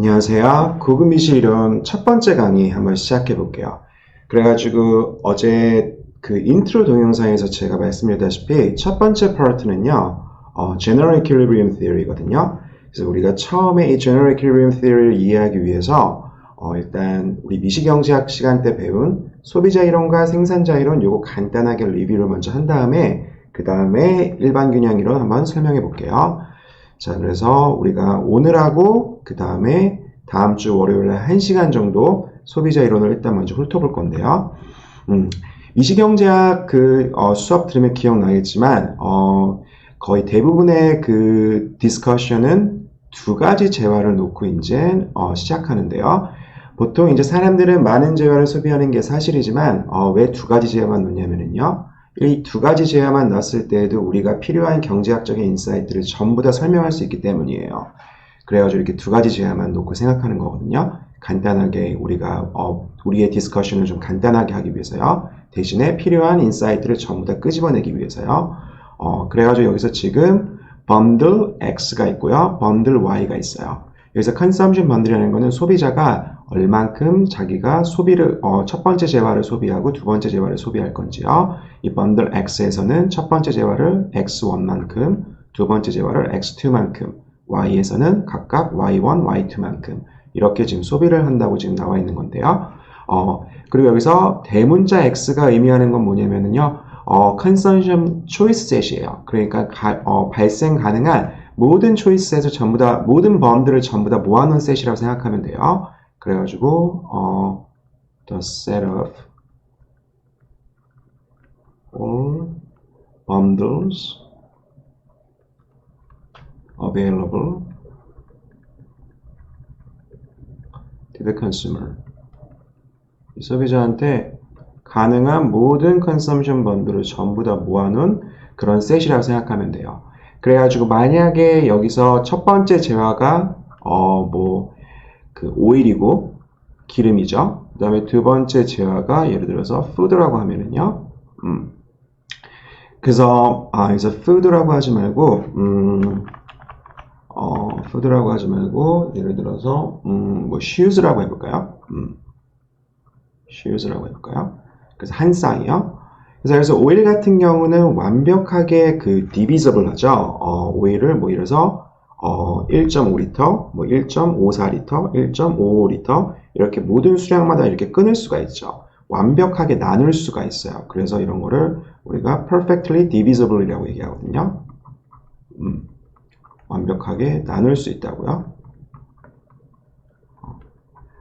안녕하세요. 고급미실 이론 첫 번째 강의 한번 시작해 볼게요. 그래가지고 어제 그 인트로 동영상에서 제가 말씀드렸다시피 첫 번째 파트는요, General Equilibrium Theory거든요. 그래서 우리가 처음에 이 General Equilibrium Theory를 이해하기 위해서 일단 우리 미시경제학 시간 때 배운 소비자 이론과 생산자 이론 요거 간단하게 리뷰를 먼저 한 다음에 그 다음에 일반 균형 이론 한번 설명해 볼게요. 자, 그래서 우리가 오늘하고 그 다음에 다음 주 월요일에 1시간 정도 소비자 이론을 일단 먼저 훑어볼 건데요. 미시경제학 수업 들으면 기억나겠지만 거의 대부분의 그 디스커션은 두 가지 재화를 놓고 이제 시작하는데요. 보통 이제 사람들은 많은 재화를 소비하는 게 사실이지만 왜 두 가지 재화만 놓냐면요. 이 두 가지 재화만 넣었을 때에도 우리가 필요한 경제학적인 인사이트를 전부 다 설명할 수 있기 때문이에요. 그래가지고 이렇게 두 가지 재화만 놓고 생각하는 거거든요. 간단하게 우리가 우리의 디스커션을 좀 간단하게 하기 위해서요. 대신에 필요한 인사이트를 전부 다 끄집어내기 위해서요. 그래가지고 여기서 지금 번들 X가 있고요. 번들 Y가 있어요. 여기서 컨섬션 번들이라는 거는 소비자가 얼만큼 자기가 소비를 첫 번째 재화를 소비하고 두 번째 재화를 소비할 건지요. 이 번들 X에서는 첫 번째 재화를 X1만큼, 두 번째 재화를 X2만큼, Y에서는 각각 Y1, Y2만큼 이렇게 지금 소비를 한다고 지금 나와 있는 건데요. 그리고 여기서 대문자 X가 의미하는 건 뭐냐면요. consumption choice set이에요. 그러니까 발생 가능한 모든 초이스에서 전부 다 모든 번들을 전부 다 모아놓은 셋이라고 생각하면 돼요. 그래가지고 the set of all bundles available to the consumer. 이 소비자한테 가능한 모든 컨섬션 번들을 전부 다 모아놓은 그런 셋이라고 생각하면 돼요. 그래가지고 만약에 여기서 첫 번째 재화가 그 오일이고 기름이죠. 그 다음에 두 번째 재화가 예를 들어서 푸드라고 하면은요. 그래서 여기서 푸드라고 하지 말고 푸드라고 하지 말고 예를 들어서 shoes라고 해볼까요? shoes라고 해볼까요? 그래서 한 쌍이요. 그래서 오일 같은 경우는 완벽하게 그 divisible 하죠. 오일을 뭐 예를 들어서 1.5리터, 뭐 1.54리터, 1.55리터 이렇게 모든 수량마다 이렇게 끊을 수가 있죠. 완벽하게 나눌 수가 있어요. 그래서 이런 거를 우리가 perfectly divisible이라고 얘기하거든요. 완벽하게 나눌 수 있다고요.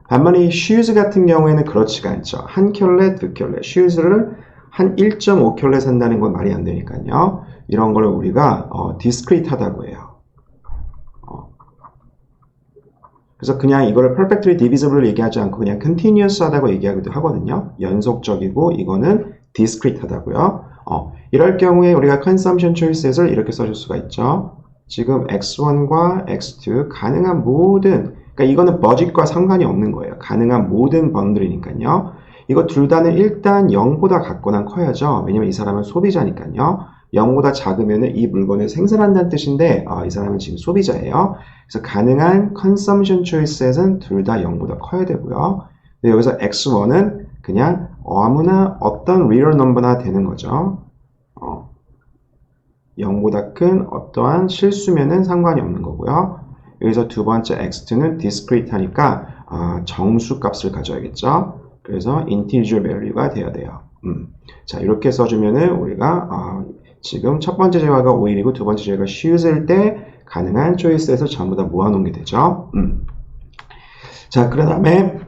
반면에 이 shoes 같은 경우에는 그렇지가 않죠. 한 켤레, 두 켤레. shoes를 한 1.5켤레 산다는 건 말이 안 되니까요. 이런 걸 우리가 discrete하다고 해요. 그래서 그냥 이거를 perfectly divisible 얘기하지 않고 그냥 continuous 하다고 얘기하기도 하거든요. 연속적이고 이거는 discrete 하다고요. 이럴 경우에 우리가 consumption choices를 이렇게 써줄 수가 있죠. 지금 x1과 x2 가능한 모든, 그러니까 이거는 버짓과 상관이 없는 거예요. 가능한 모든 번들이니까요. 이거 둘 다는 일단 0보다 같거나 커야죠. 왜냐면 이 사람은 소비자니까요. 0보다 작으면 이 물건을 생산한다는 뜻인데 이 사람은 지금 소비자예요. 그래서 가능한 consumption choices는 둘 다 0보다 커야 되고요. 근데 여기서 x1은 그냥 아무나 어떤 real number나 되는 거죠. 0보다 큰 어떠한 실수면은 상관이 없는 거고요. 여기서 두 번째 x2는 discrete 하니까 정수 값을 가져야겠죠. 그래서 integer value가 돼야 돼요. 자, 이렇게 써주면은 우리가 지금 첫 번째 재화가 오일이고 두 번째 재화가 shoes일 때 가능한 choice에서 전부 다 모아놓은 게 되죠. 자, 그 다음에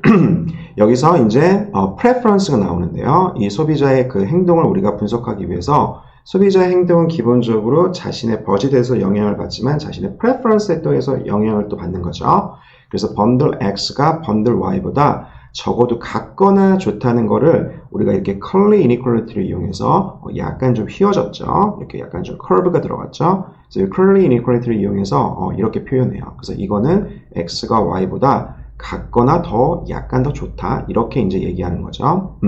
여기서 이제 preference가 나오는데요. 이 소비자의 그 행동을 우리가 분석하기 위해서 소비자의 행동은 기본적으로 자신의 버짓에서 영향을 받지만 자신의 preference에 또해서 영향을 또 받는 거죠. 그래서 번들 X가 번들 Y보다 적어도 같거나 좋다는 거를 우리가 이렇게 curly inequality를 이용해서 약간 좀 휘어졌죠. 이렇게 약간 좀 curve가 들어갔죠. 그래서 이 curly inequality를 이용해서 이렇게 표현해요. 그래서 이거는 X가 Y보다 같거나 약간 더 좋다. 이렇게 이제 얘기하는 거죠.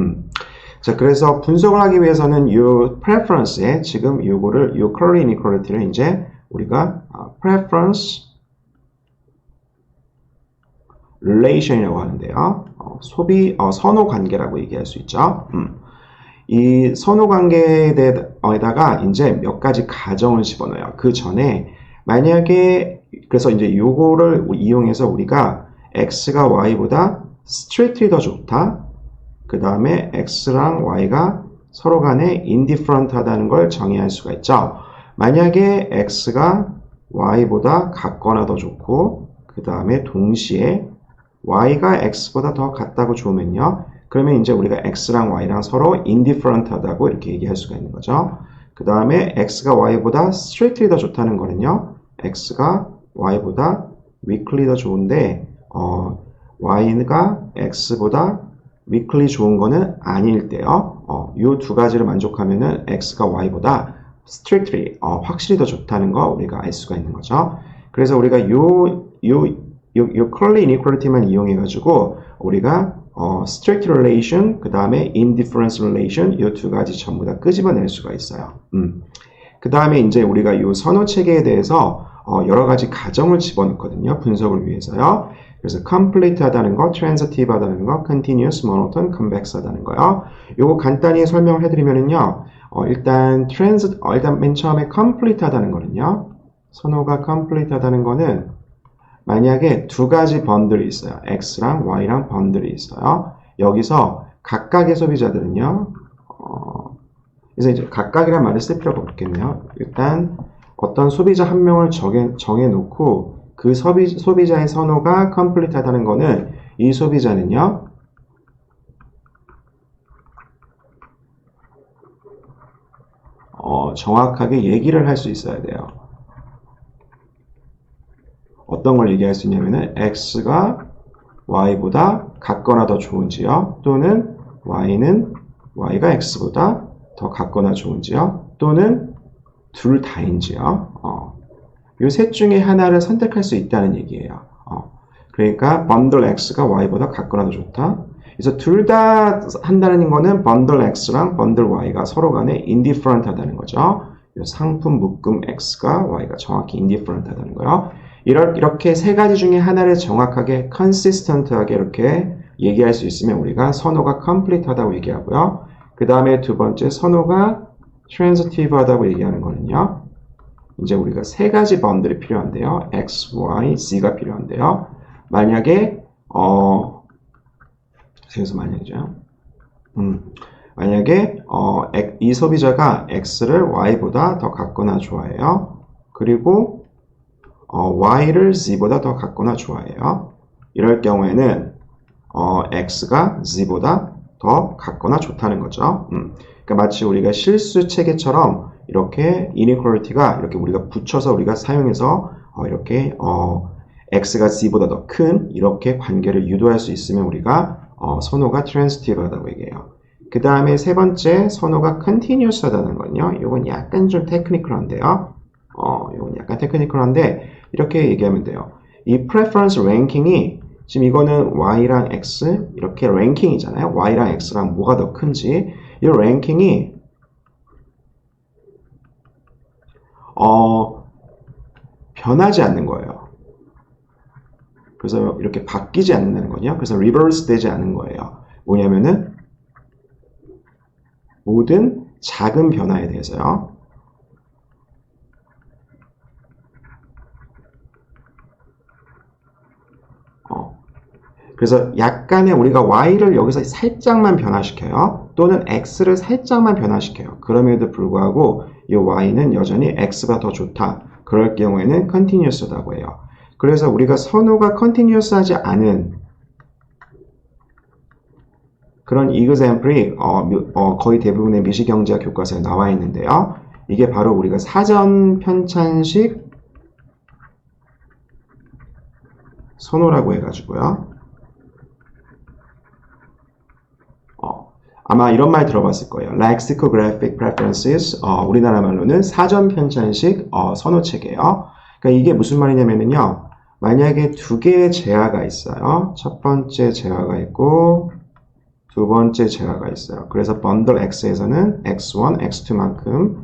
자, 그래서 분석을 하기 위해서는 이 preference에 지금 요거를, 이 curly inequality를 이제 우리가 preference relation이라고 하는데요. 선호 관계라고 얘기할 수 있죠. 이 선호 관계에다가 이제 몇 가지 가정을 집어넣어요. 그 전에 만약에 그래서 이제 요거를 이용해서 우리가 x가 y보다 strictly 더 좋다. 그 다음에 x랑 y가 서로 간에 indifferent 하다는 걸 정의할 수가 있죠. 만약에 x가 y보다 같거나 더 좋고 그 다음에 동시에 y가 x보다 더 같다고 좋으면요. 그러면 이제 우리가 x랑 y랑 서로 indifferent 하다고 이렇게 얘기할 수가 있는 거죠. 그 다음에 x가 y보다 strictly 더 좋다는 거는요. x가 y보다 weakly 더 좋은데 y가 x보다 weakly 좋은 거는 아닐 때요. 이 두 가지를 만족하면은 x가 y보다 strictly 확실히 더 좋다는 거 우리가 알 수가 있는 거죠. 그래서 우리가 요 curly inequality만 이용해 가지고 우리가 strict relation 그 다음에 indifference relation 이 두 가지 전부 다 끄집어낼 수가 있어요. 그 다음에 이제 우리가 이 선호 체계에 대해서 여러 가지 가정을 집어넣거든요. 분석을 위해서요. 그래서 complete 하다는 거, transitive 하다는 거, continuous, monotone, convex 하다는 거요. 요거 간단히 설명을 해드리면은요. 일단 맨 처음에 complete 하다는 거는요. 선호가 complete 하다는 거는 만약에 두 가지 번들이 있어요. X랑 Y랑 번들이 있어요. 여기서 각각의 소비자들은요. 그래서 이제 각각이란 말을 쓸 필요가 없겠네요. 일단 어떤 소비자 한 명을 정해놓고 그 소비자의 선호가 complete 하다는 거는 이 소비자는요. 정확하게 얘기를 할 수 있어야 돼요. 어떤 걸 얘기할 수 있냐면은 X가 Y보다 같거나 더 좋은지요. 또는 Y가 X보다 더 같거나 좋은지요. 또는 둘 다인지요. 이 셋 중에 하나를 선택할 수 있다는 얘기예요. 그러니까 bundle X가 Y보다 같거나 더 좋다. 그래서 둘 다 한다는 거는 bundle X랑 bundle Y가 서로 간에 indifferent 하다는 거죠. 이 상품 묶음 X가 Y가 정확히 indifferent 하다는 거요. 이렇게 세 가지 중에 하나를 정확하게 consistent하게 이렇게 얘기할 수 있으면 우리가 선호가 complete 하다고 얘기하고요. 그 다음에 두 번째 선호가 transitive 하다고 얘기하는 거는요. 이제 우리가 세 가지 번들이 필요한데요. X, Y, Z가 필요한데요. 만약에 그래서 만약이죠. 만약에 이 소비자가 X를 Y보다 더 같거나 좋아해요. 그리고 Y를 Z보다 더 같거나 좋아해요. 이럴 경우에는 X가 Z보다 더 같거나 좋다는 거죠. 그러니까 마치 우리가 실수 체계처럼 이렇게 inequality가 이렇게 우리가 붙여서 우리가 사용해서 이렇게 X가 Z보다 더 큰 이렇게 관계를 유도할 수 있으면 우리가 선호가 transitive 하다고 얘기해요. 그 다음에 세 번째 선호가 continuous 하다는 건요. 이건 약간 좀 테크니컬한데요. 이건 약간 테크니컬한데 이렇게 얘기하면 돼요. 이 preference ranking이 지금 이거는 Y랑 X 이렇게 랭킹이잖아요. Y랑 X랑 뭐가 더 큰지 이 랭킹이 변하지 않는 거예요. 그래서 이렇게 바뀌지 않는다는 거죠. 그래서 reverse 되지 않는 거예요. 뭐냐면은 모든 작은 변화에 대해서요. 그래서 약간의 우리가 Y를 여기서 살짝만 변화시켜요. 또는 X를 살짝만 변화시켜요. 그럼에도 불구하고 이 Y는 여전히 X가 더 좋다. 그럴 경우에는 continuous하다고 해요. 그래서 우리가 선호가 continuous하지 않은 그런 example이 거의 대부분의 미시경제학 교과서에 나와 있는데요. 이게 바로 우리가 사전 편찬식 선호라고 해가지고요. 아마 이런 말 들어봤을 거예요. Lexicographic preferences, 우리나라 말로는 사전 편찬식 선호 체계예요. 그러니까 이게 무슨 말이냐면요. 만약에 두 개의 재화가 있어요. 첫 번째 재화가 있고 두 번째 재화가 있어요. 그래서 bundle X에서는 X1, X2만큼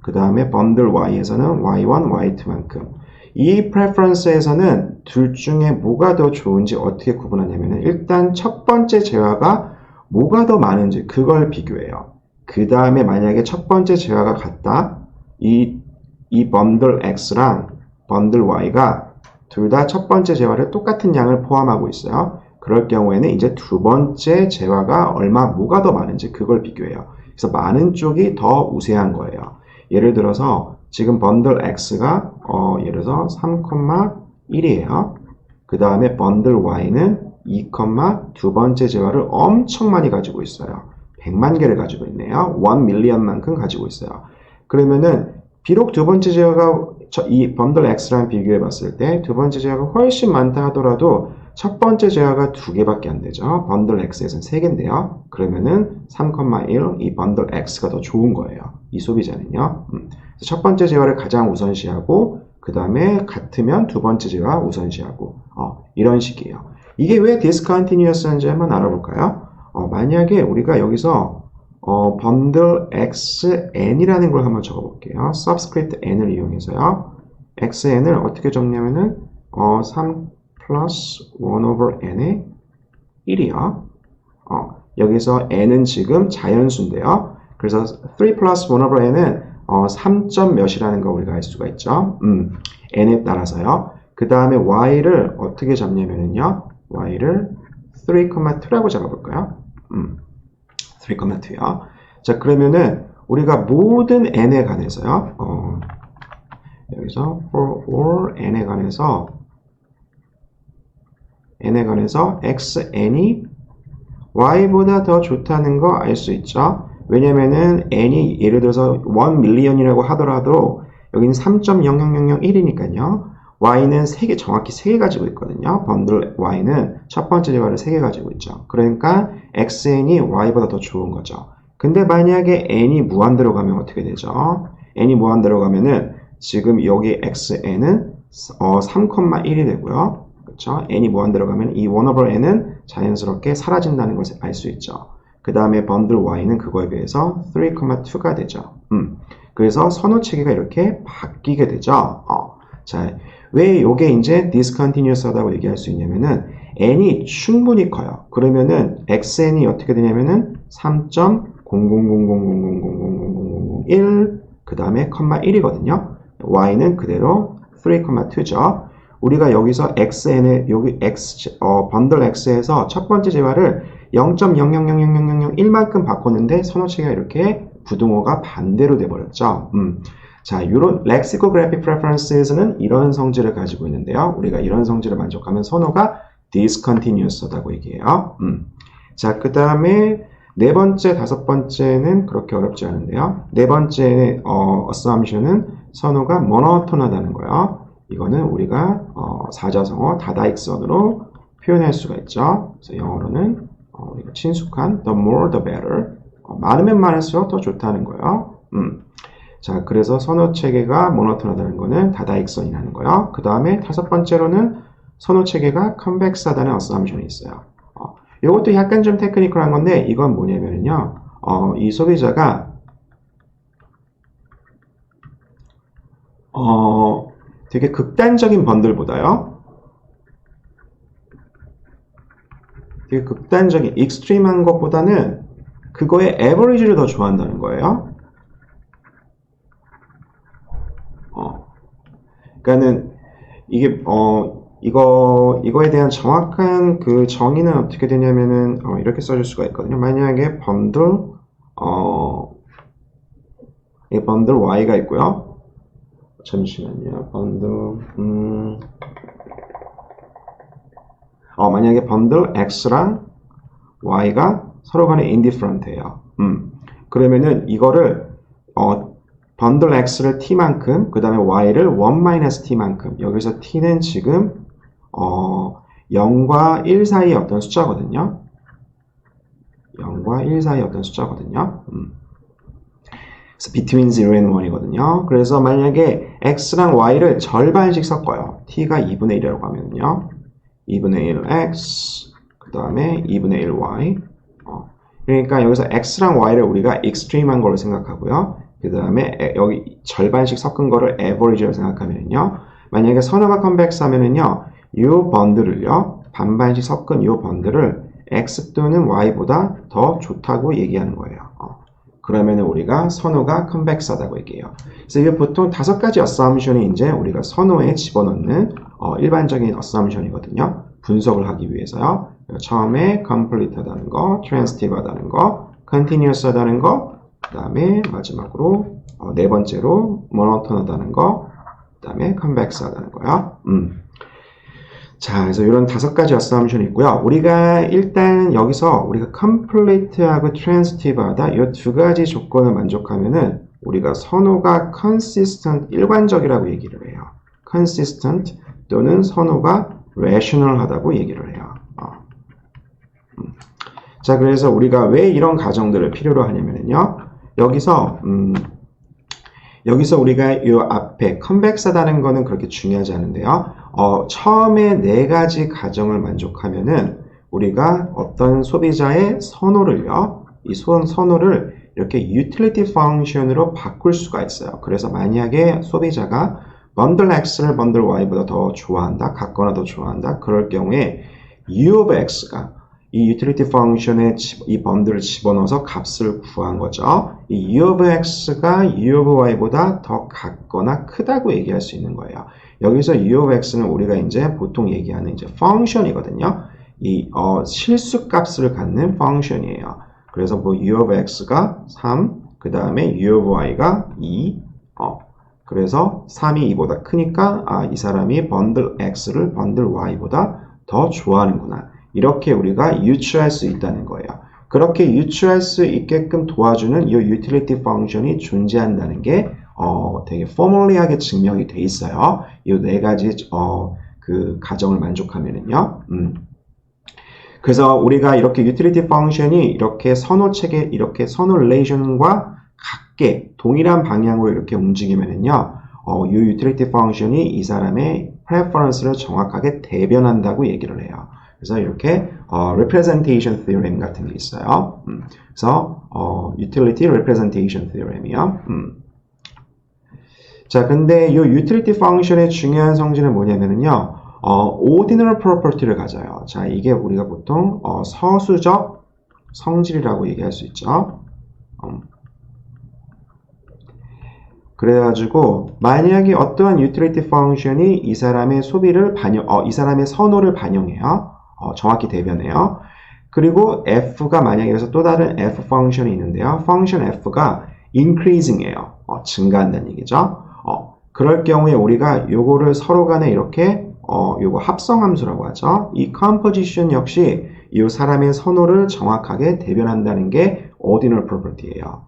그 다음에 bundle Y에서는 Y1, Y2만큼 이 preference에서는 둘 중에 뭐가 더 좋은지 어떻게 구분하냐면은 일단 첫 번째 재화가 뭐가 더 많은지 그걸 비교해요. 그 다음에 만약에 첫 번째 재화가 같다. 이 번들 X랑 번들 Y가 둘 다 첫 번째 재화를 똑같은 양을 포함하고 있어요. 그럴 경우에는 이제 두 번째 재화가 뭐가 더 많은지 그걸 비교해요. 그래서 많은 쪽이 더 우세한 거예요. 예를 들어서 지금 번들 X가 예를 들어서 3,1이에요. 그 다음에 번들 Y는 2, 두 번째 재화를 엄청 많이 가지고 있어요. 100만 개를 가지고 있네요. 1 밀리언만큼 가지고 있어요. 그러면은 비록 두 번째 재화가 이 번들 X랑 비교해 봤을 때 두 번째 재화가 훨씬 많다 하더라도 첫 번째 재화가 2개밖에 안 되죠. 번들 X에서는 3개인데요. 그러면은 3,1 이 번들 X가 더 좋은 거예요. 이 소비자는요. 첫 번째 재화를 가장 우선시하고 그 다음에 같으면 두 번째 재화 우선시하고 이런 식이에요. 이게 왜 discontinuous한지 한번 알아볼까요? 만약에 우리가 여기서 번들 xn이라는 걸 한번 적어볼게요. subscript n을 이용해서요. xn을 어떻게 적냐면은 3 플러스 1 over n의 1이요. 여기서 n은 지금 자연수인데요. 그래서 3 플러스 1 over n은 3점 몇이라는 거 우리가 알 수가 있죠. n에 따라서요. 그 다음에 y를 어떻게 잡냐면요. y를 3,2라고 잡아볼까요? 3,2요. 자, 그러면은 우리가 모든 n에 관해서요. 여기서 for all n에 관해서 xn이 y보다 더 좋다는 거 알 수 있죠. 왜냐면은 n이 예를 들어서 1 밀리언이라고 하더라도 여기는 3.00001이니까요. y는 3개, 정확히 3개 가지고 있거든요. 번들 y는 첫 번째 재화를 3개 가지고 있죠. 그러니까 xn이 y보다 더 좋은 거죠. 근데 만약에 n이 무한대로 가면 어떻게 되죠? n이 무한대로 가면은 지금 여기 xn은 3,1이 되고요. 그렇죠? n이 무한대로 가면 이 1 over n은 자연스럽게 사라진다는 것을 알 수 있죠. 그 다음에 번들 y는 그거에 비해서 3,2가 되죠. 그래서 선호 체계가 이렇게 바뀌게 되죠. 자, 왜 이게 이제 discontinuous 하다고 얘기할 수 있냐면은 n이 충분히 커요. 그러면은 xn이 어떻게 되냐면은 3.00000000001 그 다음에 1이거든요. y는 그대로 3,2죠. 우리가 여기서 xn의 여기 번들 x에서 첫 번째 재화를 0.0000001만큼 바꿨는데 선호체가 이렇게 부등호가 반대로 돼버렸죠. 자, 이런 lexicographic preferences는 이런 성질을 가지고 있는데요. 우리가 이런 성질을 만족하면 선호가 discontinuous하다고 얘기해요. 자, 그 다음에 네 번째, 다섯 번째는 그렇게 어렵지 않은데요. 네 번째 assumption은 선호가 monoton하다는 거예요. 이거는 우리가 사자성어 다다익선으로 표현할 수가 있죠. 그래서 영어로는 우리가 친숙한 the more the better 많으면 많을수록 더 좋다는 거예요. 자, 그래서 선호 체계가 모노톤하다는 거는 다다익선이라는 거예요. 그 다음에 다섯 번째로는 선호 체계가 컨벡스하다는 어썸션이 있어요. 이것도 약간 좀 테크니컬한 건데 이건 뭐냐면요. 이 소비자가 되게 극단적인 번들보다요. 되게 극단적인 익스트림한 것보다는 그거의 에버리지를 더 좋아한다는 거예요. 그러니까는 이게 이거에 대한 정확한 그 정의는 어떻게 되냐면은 이렇게 써줄 수가 있거든요. 만약에 번들 Y가 있고요. 잠시만요. 번들 만약에 번들 X랑 Y가 서로 간에 indifferent해요. 그러면은 이거를 번들 X를 T만큼, 그 다음에 Y를 1-T만큼, 여기서 T는 지금 0과 1 사이의 어떤 숫자거든요. 0과 1 사이의 어떤 숫자거든요. 그래서 between 0 and 1이거든요. 그래서 만약에 X랑 Y를 절반씩 섞어요. T가 2분의 1이라고 하면요. 2분의 1 X, 그 다음에 2분의 1 Y. 그러니까 여기서 X랑 Y를 우리가 extreme한 걸로 생각하고요. 그 다음에 여기 절반씩 섞은 거를 average로 생각하면요. 만약에 선호가 convex 하면은요, 이 번들을요, 반반씩 섞은 이 번들을 x 또는 y보다 더 좋다고 얘기하는 거예요. 그러면 우리가 선호가 convex하다고 얘기해요. 그래서 이게 보통 5가지 assumption이 이제 우리가 선호에 집어넣는 일반적인 assumption이거든요. 분석을 하기 위해서요. 처음에 complete하다는 거, transitive하다는 거, continuous하다는 거, 그 다음에 마지막으로 네 번째로 monotone하다는 거, 그 다음에 convex하다는 거요. 자, 그래서 이런 5가지 assumption이 있고요. 우리가 일단 여기서 우리가 complete하고 transitive하다 이 2가지 조건을 만족하면은 우리가 선호가 consistent, 일관적이라고 얘기를 해요. consistent 또는 선호가 rational하다고 얘기를 해요. 자, 그래서 우리가 왜 이런 가정들을 필요로 하냐면요. 여기서 우리가 이 앞에 convex하다는 거는 그렇게 중요하지 않은데요. 처음에 4가지 가정을 만족하면은 우리가 어떤 소비자의 선호를요, 이 선호를 이렇게 utility function으로 바꿀 수가 있어요. 그래서 만약에 소비자가 bundle X를 bundle Y보다 더 좋아한다, 같거나 더 좋아한다, 그럴 경우에 U of X가 이 utility function에 이 번들을 집어넣어서 값을 구한 거죠. 이 U of X가 U of Y보다 더 같거나 크다고 얘기할 수 있는 거예요. 여기서 U of X는 우리가 이제 보통 얘기하는 이제 function이거든요. 이 실수값을 갖는 function이에요. 그래서 뭐 U of X가 3, 그 다음에 U of Y가 2, 그래서 3이 2보다 크니까 이 사람이 bundle X를 bundle Y보다 더 좋아하는구나. 이렇게 우리가 유추할 수 있다는 거예요. 그렇게 유추할 수 있게끔 도와주는 이 utility function이 존재한다는 게 되게 formally하게 증명이 돼 있어요. 이 4가지 그 가정을 만족하면은요. 그래서 우리가 이렇게 utility function이 이렇게 선호 체계, 이렇게 선호 relation과 같게 동일한 방향으로 이렇게 움직이면은요. 이 utility function이 이 사람의 preference를 정확하게 대변한다고 얘기를 해요. 그래서 이렇게 representation theorem 같은 게 있어요. 그래서 utility representation theorem이요. 자, 근데 이 utility function의 중요한 성질은 뭐냐면요, ordinal property를 가져요. 자, 이게 우리가 보통 서수적 성질이라고 얘기할 수 있죠. 그래가지고 만약에 어떠한 utility function이 이 사람의 소비를 이 사람의 선호를 반영해요. 정확히 대변해요. 그리고 f가 만약에 여기서 또 다른 f 펑션이 있는데요. 펑션 f가 increasing이에요. 증가한다는 얘기죠. 그럴 경우에 우리가 요거를 서로 간에 이렇게 요거 합성함수라고 하죠. 이 composition 역시 이 사람의 선호를 정확하게 대변한다는 게 ordinal property예요.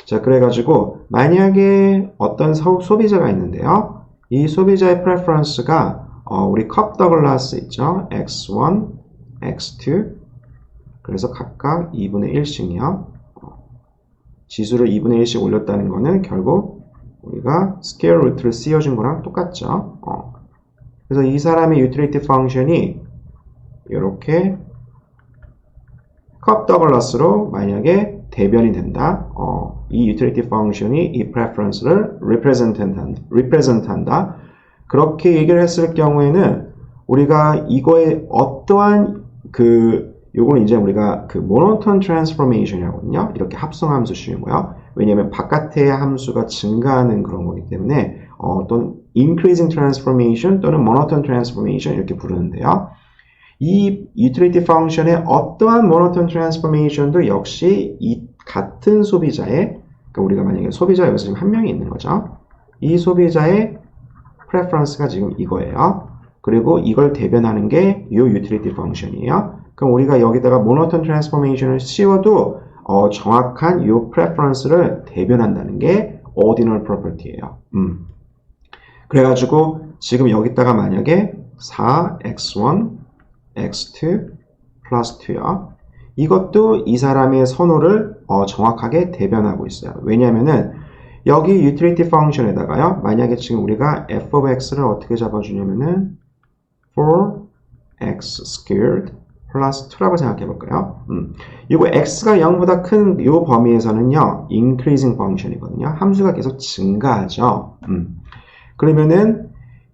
자, 그래가지고 만약에 어떤 소비자가 있는데요. 이 소비자의 preference가 우리 컵 더글라스 있죠? x1, x2 그래서 각각 2분의 1씩이요. 지수를 2분의 1씩 올렸다는 거는 결국 우리가 스퀘어 루트를 씌워준 거랑 똑같죠. 그래서 이 사람의 utility function이 이렇게 컵 더글라스로 만약에 대변이 된다. 이 utility function이 이 preference를 represent 한다. 그렇게 얘기를 했을 경우에는 우리가 이거에 어떠한 요거는 이제 우리가 monotone transformation이라고 하거든요. 이렇게 합성함수 씌우고요. 왜냐하면 바깥의 함수가 증가하는 그런 거기 때문에 또는 increasing transformation 또는 monotone transformation 이렇게 부르는데요. 이 utility function의 어떠한 monotone transformation도 역시 이 같은 소비자의, 그러니까 우리가 만약에 소비자 여기서 지금 한 명이 있는 거죠. 이 소비자의 preference가 지금 이거예요. 그리고 이걸 대변하는 게 이 utility function이에요. 그럼 우리가 여기다가 monotone transformation을 씌워도 정확한 이 preference를 대변한다는 게 ordinal property예요. 그래가지고 지금 여기다가 만약에 4x1, x2 플러스 2요. 이것도 이 사람의 선호를 정확하게 대변하고 있어요. 왜냐하면은 여기 utility function에다가요. 만약에 지금 우리가 f of x를 어떻게 잡아주냐면은 4x squared 플러스 2라고 생각해 볼까요? 이거 x가 0보다 큰 이 범위에서는요. increasing function이거든요. 함수가 계속 증가하죠. 그러면은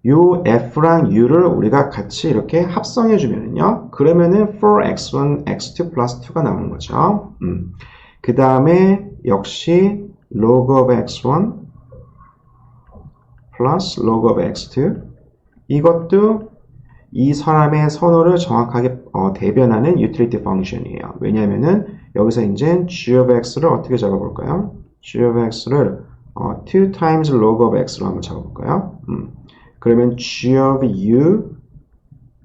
요 f랑 u를 우리가 같이 이렇게 합성해 주면은요. 그러면은 4x1, x2 플러스 2가 나오는 거죠. 그 다음에 역시 log of x1 플러스 log of x2 이것도 이 사람의 선호를 정확하게 대변하는 utility function이에요. 왜냐하면은 여기서 이제 g of x를 어떻게 잡아볼까요? g of x를 2 times log of x로 한번 잡아볼까요? 그러면 g of u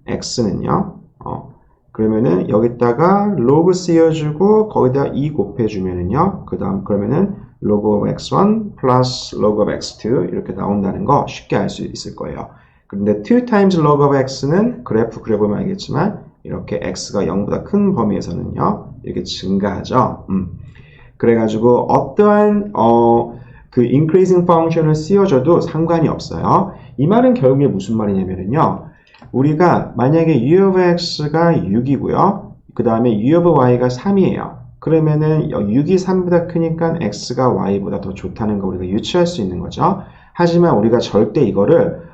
x는요. 그러면은 여기다가 log 씌워주고 거기다 2 곱해주면은요. 그 다음 그러면은 log of x1 플러스 log of x2 이렇게 나온다는 거 쉽게 알 수 있을 거예요. 그런데 2 times log of x는 그래프 그려보면 알겠지만 이렇게 x가 0보다 큰 범위에서는요. 이렇게 증가하죠. 그래가지고 어떠한 그 increasing function을 씌워줘도 상관이 없어요. 이 말은 결국에 무슨 말이냐면요. 우리가 만약에 u of x가 6이고요. 그 다음에 u of y가 3이에요. 그러면은 6이 3보다 크니까 x가 y보다 더 좋다는 거 우리가 유추할 수 있는 거죠. 하지만 우리가 절대 이거를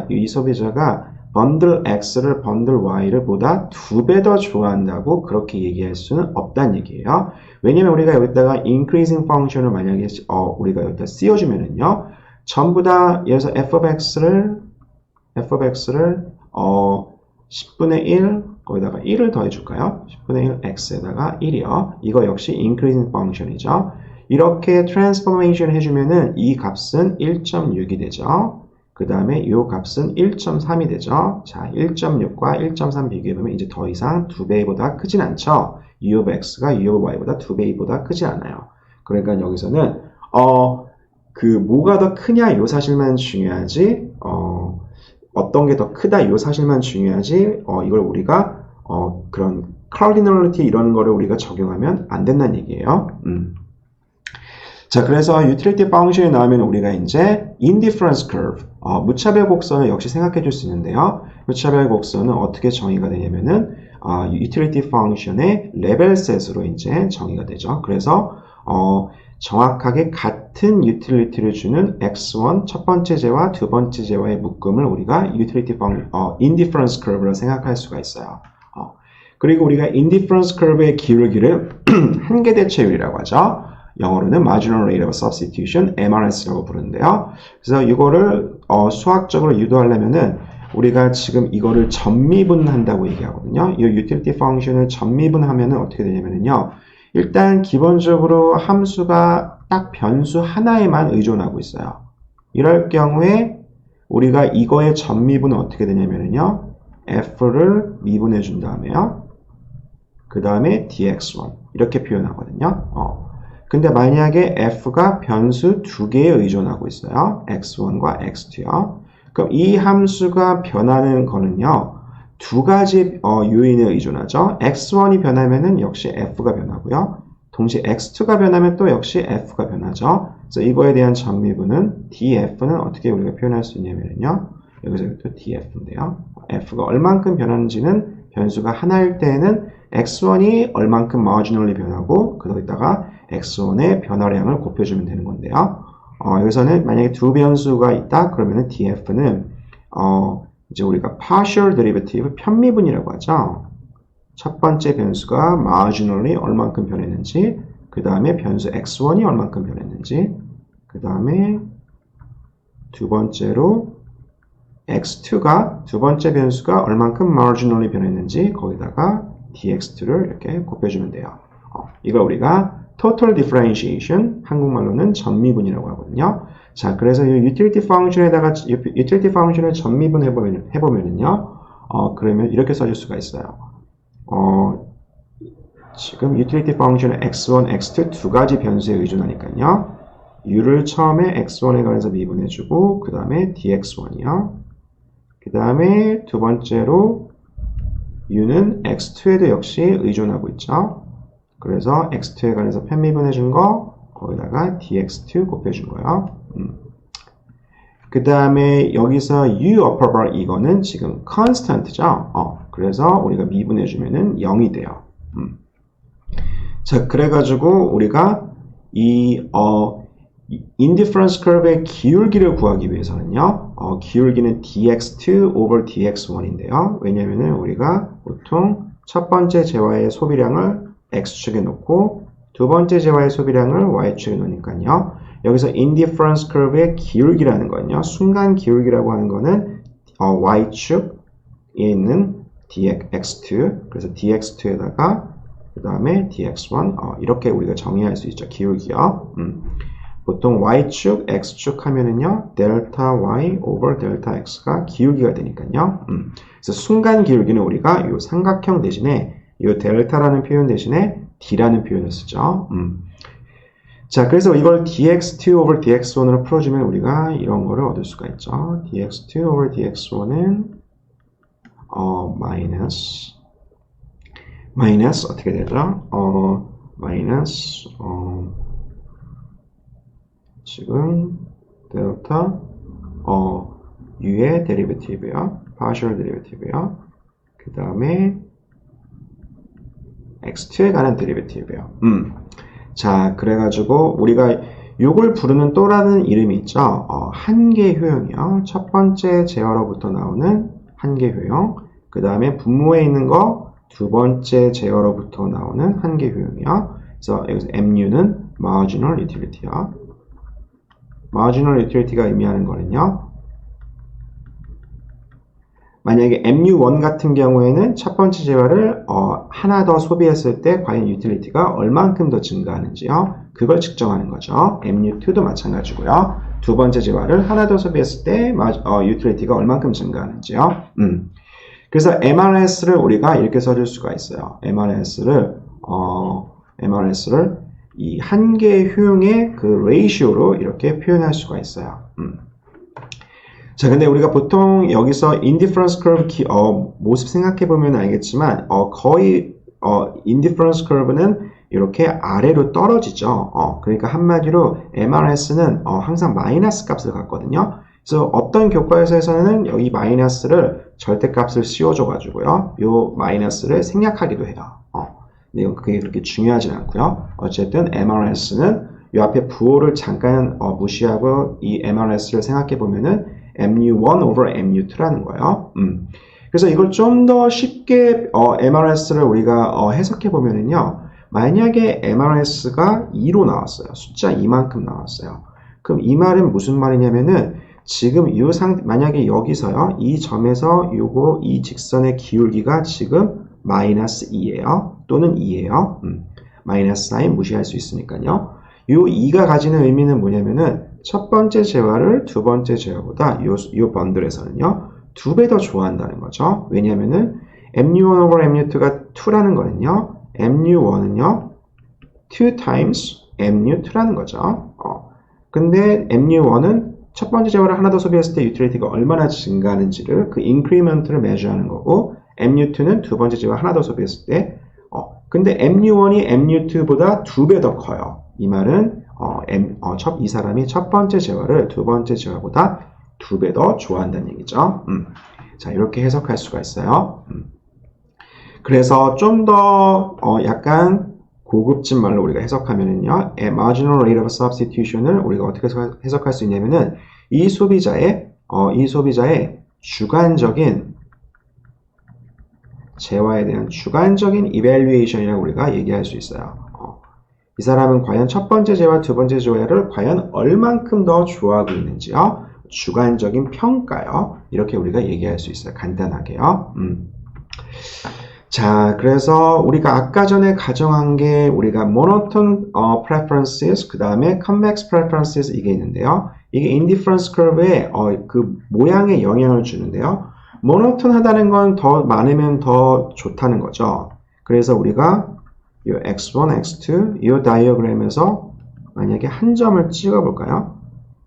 이 소비자가 번들 x를 번들 y를 보다 2배 더 좋아한다고 그렇게 얘기할 수는 없다는 얘기예요. 왜냐면 우리가 여기다가 increasing function을 만약에 우리가 여기다 씌워주면은요. 전부 다 여기서 f of x를 10분의 1 거기다가 1을 더해줄까요? 10분의 1 x에다가 1이요. 이거 역시 increasing function이죠. 이렇게 transformation 해주면은 이 값은 1.6이 되죠. 그 다음에 이 값은 1.3이 되죠. 자, 1.6과 1.3 비교해보면 이제 더 이상 2배보다 크진 않죠. u of x가 u of y보다 2배보다 크지 않아요. 그러니까 여기서는 뭐가 더 크냐 요 사실만 중요하지 어떤 게 더 크다 이 사실만 중요하지 이걸 우리가 그런 cardinality 이런 거를 우리가 적용하면 안 된다는 얘기예요. 자, 그래서 utility function이 나오면 우리가 이제 indifference curve 무차별 곡선을 역시 생각해 줄 수 있는데요. 무차별 곡선은 어떻게 정의가 되냐면은 utility function의 level set으로 이제 정의가 되죠. 그래서 정확하게 같은 utility를 주는 x1 첫 번째 제와 두 번째 제와의 묶음을 우리가 utility indifference curve로 생각할 수가 있어요. 그리고 우리가 indifference curve의 기울기를 한계대체율이라고 하죠. 영어로는 marginal rate of substitution, MRS라고 부르는데요. 그래서 이거를 수학적으로 유도하려면은 우리가 지금 이거를 전미분한다고 얘기하거든요. 이 utility function을 전미분하면은 어떻게 되냐면요. 일단 기본적으로 함수가 딱 변수 하나에만 의존하고 있어요. 이럴 경우에 우리가 이거의 전미분은 어떻게 되냐면요. f를 미분해 준 다음에요. 그 다음에 dx1 이렇게 표현하거든요. 근데 만약에 f가 변수 두 개에 의존하고 있어요. x1과 x2요. 그럼 이 함수가 변하는 거는요. 두 가지 요인에 의존하죠. x1이 변하면은 역시 f가 변하고요. 동시에 x2가 변하면 또 역시 f가 변하죠. 그래서 이거에 대한 전미분은 df는 어떻게 우리가 표현할 수 있냐면요. 여기서 또 df인데요. f가 얼만큼 변하는지는 변수가 하나일 때에는 x1이 얼만큼 marginally 변하고 거기다가 x1의 변화량을 곱해주면 되는 건데요. 여기서는 만약에 두 변수가 있다 그러면은 df는 이제 우리가 partial derivative 편미분이라고 하죠. 첫 번째 변수가 marginally 얼만큼 변했는지, 그 다음에 변수 x1이 얼만큼 변했는지, 그 다음에 두 번째로 x2가 두 번째 변수가 얼만큼 marginally 변했는지 거기다가 dx2를 이렇게 곱해주면 돼요. 이걸 우리가 total differentiation, 한국말로는 전미분이라고 하거든요. 자, 그래서 이 utility function에다가 utility function을 전미분 해보면은요, 그러면 이렇게 써줄 수가 있어요. 지금 utility function은 x1, x2 두 가지 변수에 의존하니까요. u를 처음에 x1에 관해서 미분해주고, 그 다음에 dx1이요. 그 다음에 두 번째로 u는 x2에도 역시 의존하고 있죠. 그래서 x2에 관해서 편미분해준 거, 거기다가 dx2 곱해준 거예요. 그 다음에 여기서 u upper bar 이거는 지금 constant죠. 그래서 우리가 미분해주면은 0이 돼요. 자, 그래가지고 우리가 이 indifference curve의 기울기를 구하기 위해서는요, 기울기는 dx2 over dx1인데요. 왜냐면은 우리가 보통 첫 번째 재화의 소비량을 x축에 놓고 두 번째 재화의 소비량을 y축에 놓으니까요. 여기서 indifference curve의 기울기라는 건요. 순간 기울기라고 하는 거는 y축에 있는 dx2 그래서 dx2에다가 그 다음에 dx1 이렇게 우리가 정의할 수 있죠. 기울기요. 보통 y축, x축 하면은요, 델타 y over 델타 x가 기울기가 되니까요. 그래서 순간 기울기는 우리가 이 삼각형 대신에 이 델타라는 표현 대신에 d라는 표현을 쓰죠. 자, 그래서 이걸 dx2 over dx1으로 풀어주면 우리가 이런 거를 얻을 수가 있죠. dx2 over dx1은 마이너스 어떻게 되죠? 마이너스 지금 델타 u의 데리베티브요. partial 데리베티브요. 그 다음에 x2에 관한 데리베티브요. 자, 그래가지고 우리가 요걸 부르는 또라는 이름이 있죠. 한계 효용이요. 첫 번째 제어로부터 나오는 한계 효용. 그 다음에 분모에 있는 거 두 번째 제어로부터 나오는 한계 효용이요. 그래서 여기서 MU는 marginal utility요. marginal utility가 의미하는 거는요. 만약에 MU1 같은 경우에는 첫 번째 재화를 하나 더 소비했을 때 과연 utility가 얼만큼 더 증가하는지요. 그걸 측정하는 거죠. MU2도 마찬가지고요. 두 번째 재화를 하나 더 소비했을 때 utility가 얼만큼 증가하는지요. 그래서 MRS를 우리가 이렇게 써줄 수가 있어요. MRS를 이 한계 효용의 그 레이시오로 이렇게 표현할 수가 있어요. 자, 근데 우리가 보통 여기서 indifference curve 모습 생각해 보면 알겠지만 거의 indifference curve는 이렇게 아래로 떨어지죠. 그러니까 한마디로 MRS는 항상 마이너스 값을 갖거든요. 그래서 어떤 교과서에서는 여기 마이너스를 절대값을 씌워줘 가지고요. 요 마이너스를 생략하기도 해요. 근데 그게 그렇게 중요하진 않고요. 어쨌든 MRS는 이 앞에 부호를 잠깐 무시하고 이 MRS를 생각해 보면은 MU1 over MU2라는 거예요. 그래서 이걸 좀 더 쉽게 MRS를 우리가 해석해 보면은요. 만약에 MRS가 2로 나왔어요. 숫자 2만큼 나왔어요. 그럼 이 말은 무슨 말이냐면은 지금 만약에 여기서요. 이 점에서 이 직선의 기울기가 지금 마이너스 2예요. 또는 2예요. 마이너스 사인 무시할 수 있으니까요. 이 2가 가지는 의미는 뭐냐면은 첫 번째 재화를 두 번째 재화보다 이 번들에서는요. 2배 더 좋아한다는 거죠. 왜냐면은 MU1 over MU2가 2라는 거는요. MU1은요. 2 times MU2라는 거죠. 근데 MU1은 첫 번째 재화를 하나 더 소비했을 때 유틸리티가 얼마나 증가하는지를 그 인크리먼트를 매주하는 거고 MU2는 두 번째 재화 하나 더 소비했을 때 근데 MU1이 MU2보다 2배 더 커요. 이 말은 이 사람이 첫 번째 재화를 두 번째 재화보다 2배 더 좋아한다는 얘기죠. 자, 이렇게 해석할 수가 있어요. 그래서 좀 더 약간 고급진 말로 우리가 해석하면은요, marginal rate of substitution을 우리가 어떻게 해석할 수 있냐면은 이 소비자의 주관적인 재화에 대한 주관적인 evaluation이라고 우리가 얘기할 수 있어요. 이 사람은 과연 첫 번째 재화, 두 번째 재화를 과연 얼만큼 더 좋아하고 있는지요? 주관적인 평가요. 이렇게 우리가 얘기할 수 있어요. 간단하게요. 자, 그래서 우리가 아까 전에 가정한 게 우리가 monotone preferences, 그 다음에 convex preferences 이게 있는데요. 이게 indifference curve에 그 모양에 영향을 주는데요. monotone하다는 건 더 많으면 더 좋다는 거죠. 그래서 우리가 이 x1, x2 이 다이어그램에서 만약에 한 점을 찍어볼까요?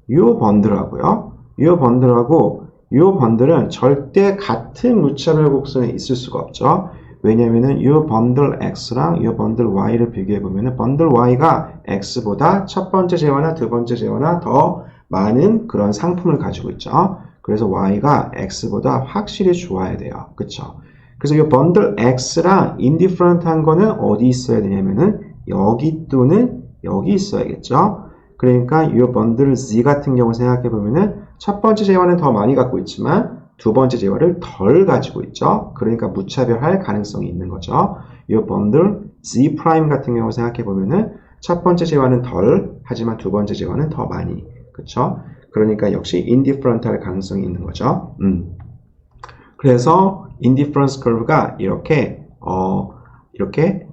이 번들하고요. 이 번들은 절대 같은 무차별 곡선에 있을 수가 없죠. 왜냐면은 이 번들 x랑 이 번들 y를 비교해 보면은 번들 y가 x보다 첫 번째 재화나 두 번째 재화나 더 많은 그런 상품을 가지고 있죠. 그래서 y가 x보다 확실히 좋아야 돼요. 그쵸? 그래서 이 번들 x랑 indifferent한 거는 어디 있어야 되냐면은 여기 또는 여기 있어야겠죠. 그러니까 이 번들 z 같은 경우 생각해 보면은 첫 번째 재화는 더 많이 갖고 있지만 두 번째 재화를 덜 가지고 있죠. 그러니까 무차별할 가능성이 있는 거죠. 이 번들 Z 프라임 같은 경우 생각해 보면은 첫 번째 재화는 덜 하지만 두 번째 재화는 더 많이. 그렇죠? 그러니까 역시 indifferent 할 가능성이 있는 거죠. 그래서 indifference curve가 이렇게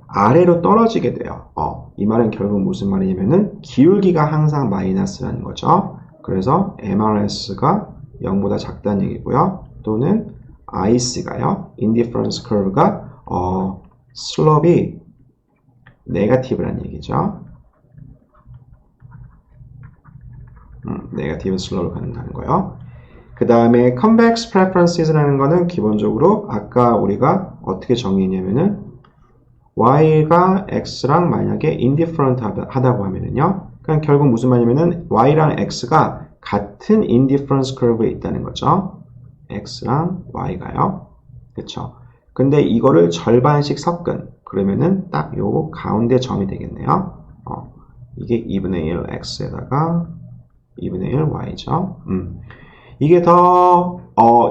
아래로 떨어지게 돼요. 이 말은 결국 무슨 말이냐면은 기울기가 항상 마이너스라는 거죠. 그래서 MRS가 0보다 작다는 얘기고요. 또는 IC가요. indifference curve가 슬롭이 네거티브라는 얘기죠. 네거티브 슬로우를 갖는다는 거예요. 그 다음에 convex preferences라는 거는 기본적으로 아까 우리가 어떻게 정의했냐면은 y가 x랑 만약에 indifferent 하다고 하면은요. 그러니까 결국 무슨 말이냐면은 y랑 x가 같은 indifference curve에 있다는 거죠. x랑 y가요. 그쵸? 근데 이거를 절반씩 섞은 그러면은 딱 요 가운데 점이 되겠네요. 이게 2분의 1 x에다가 2분의 1 y죠. 이게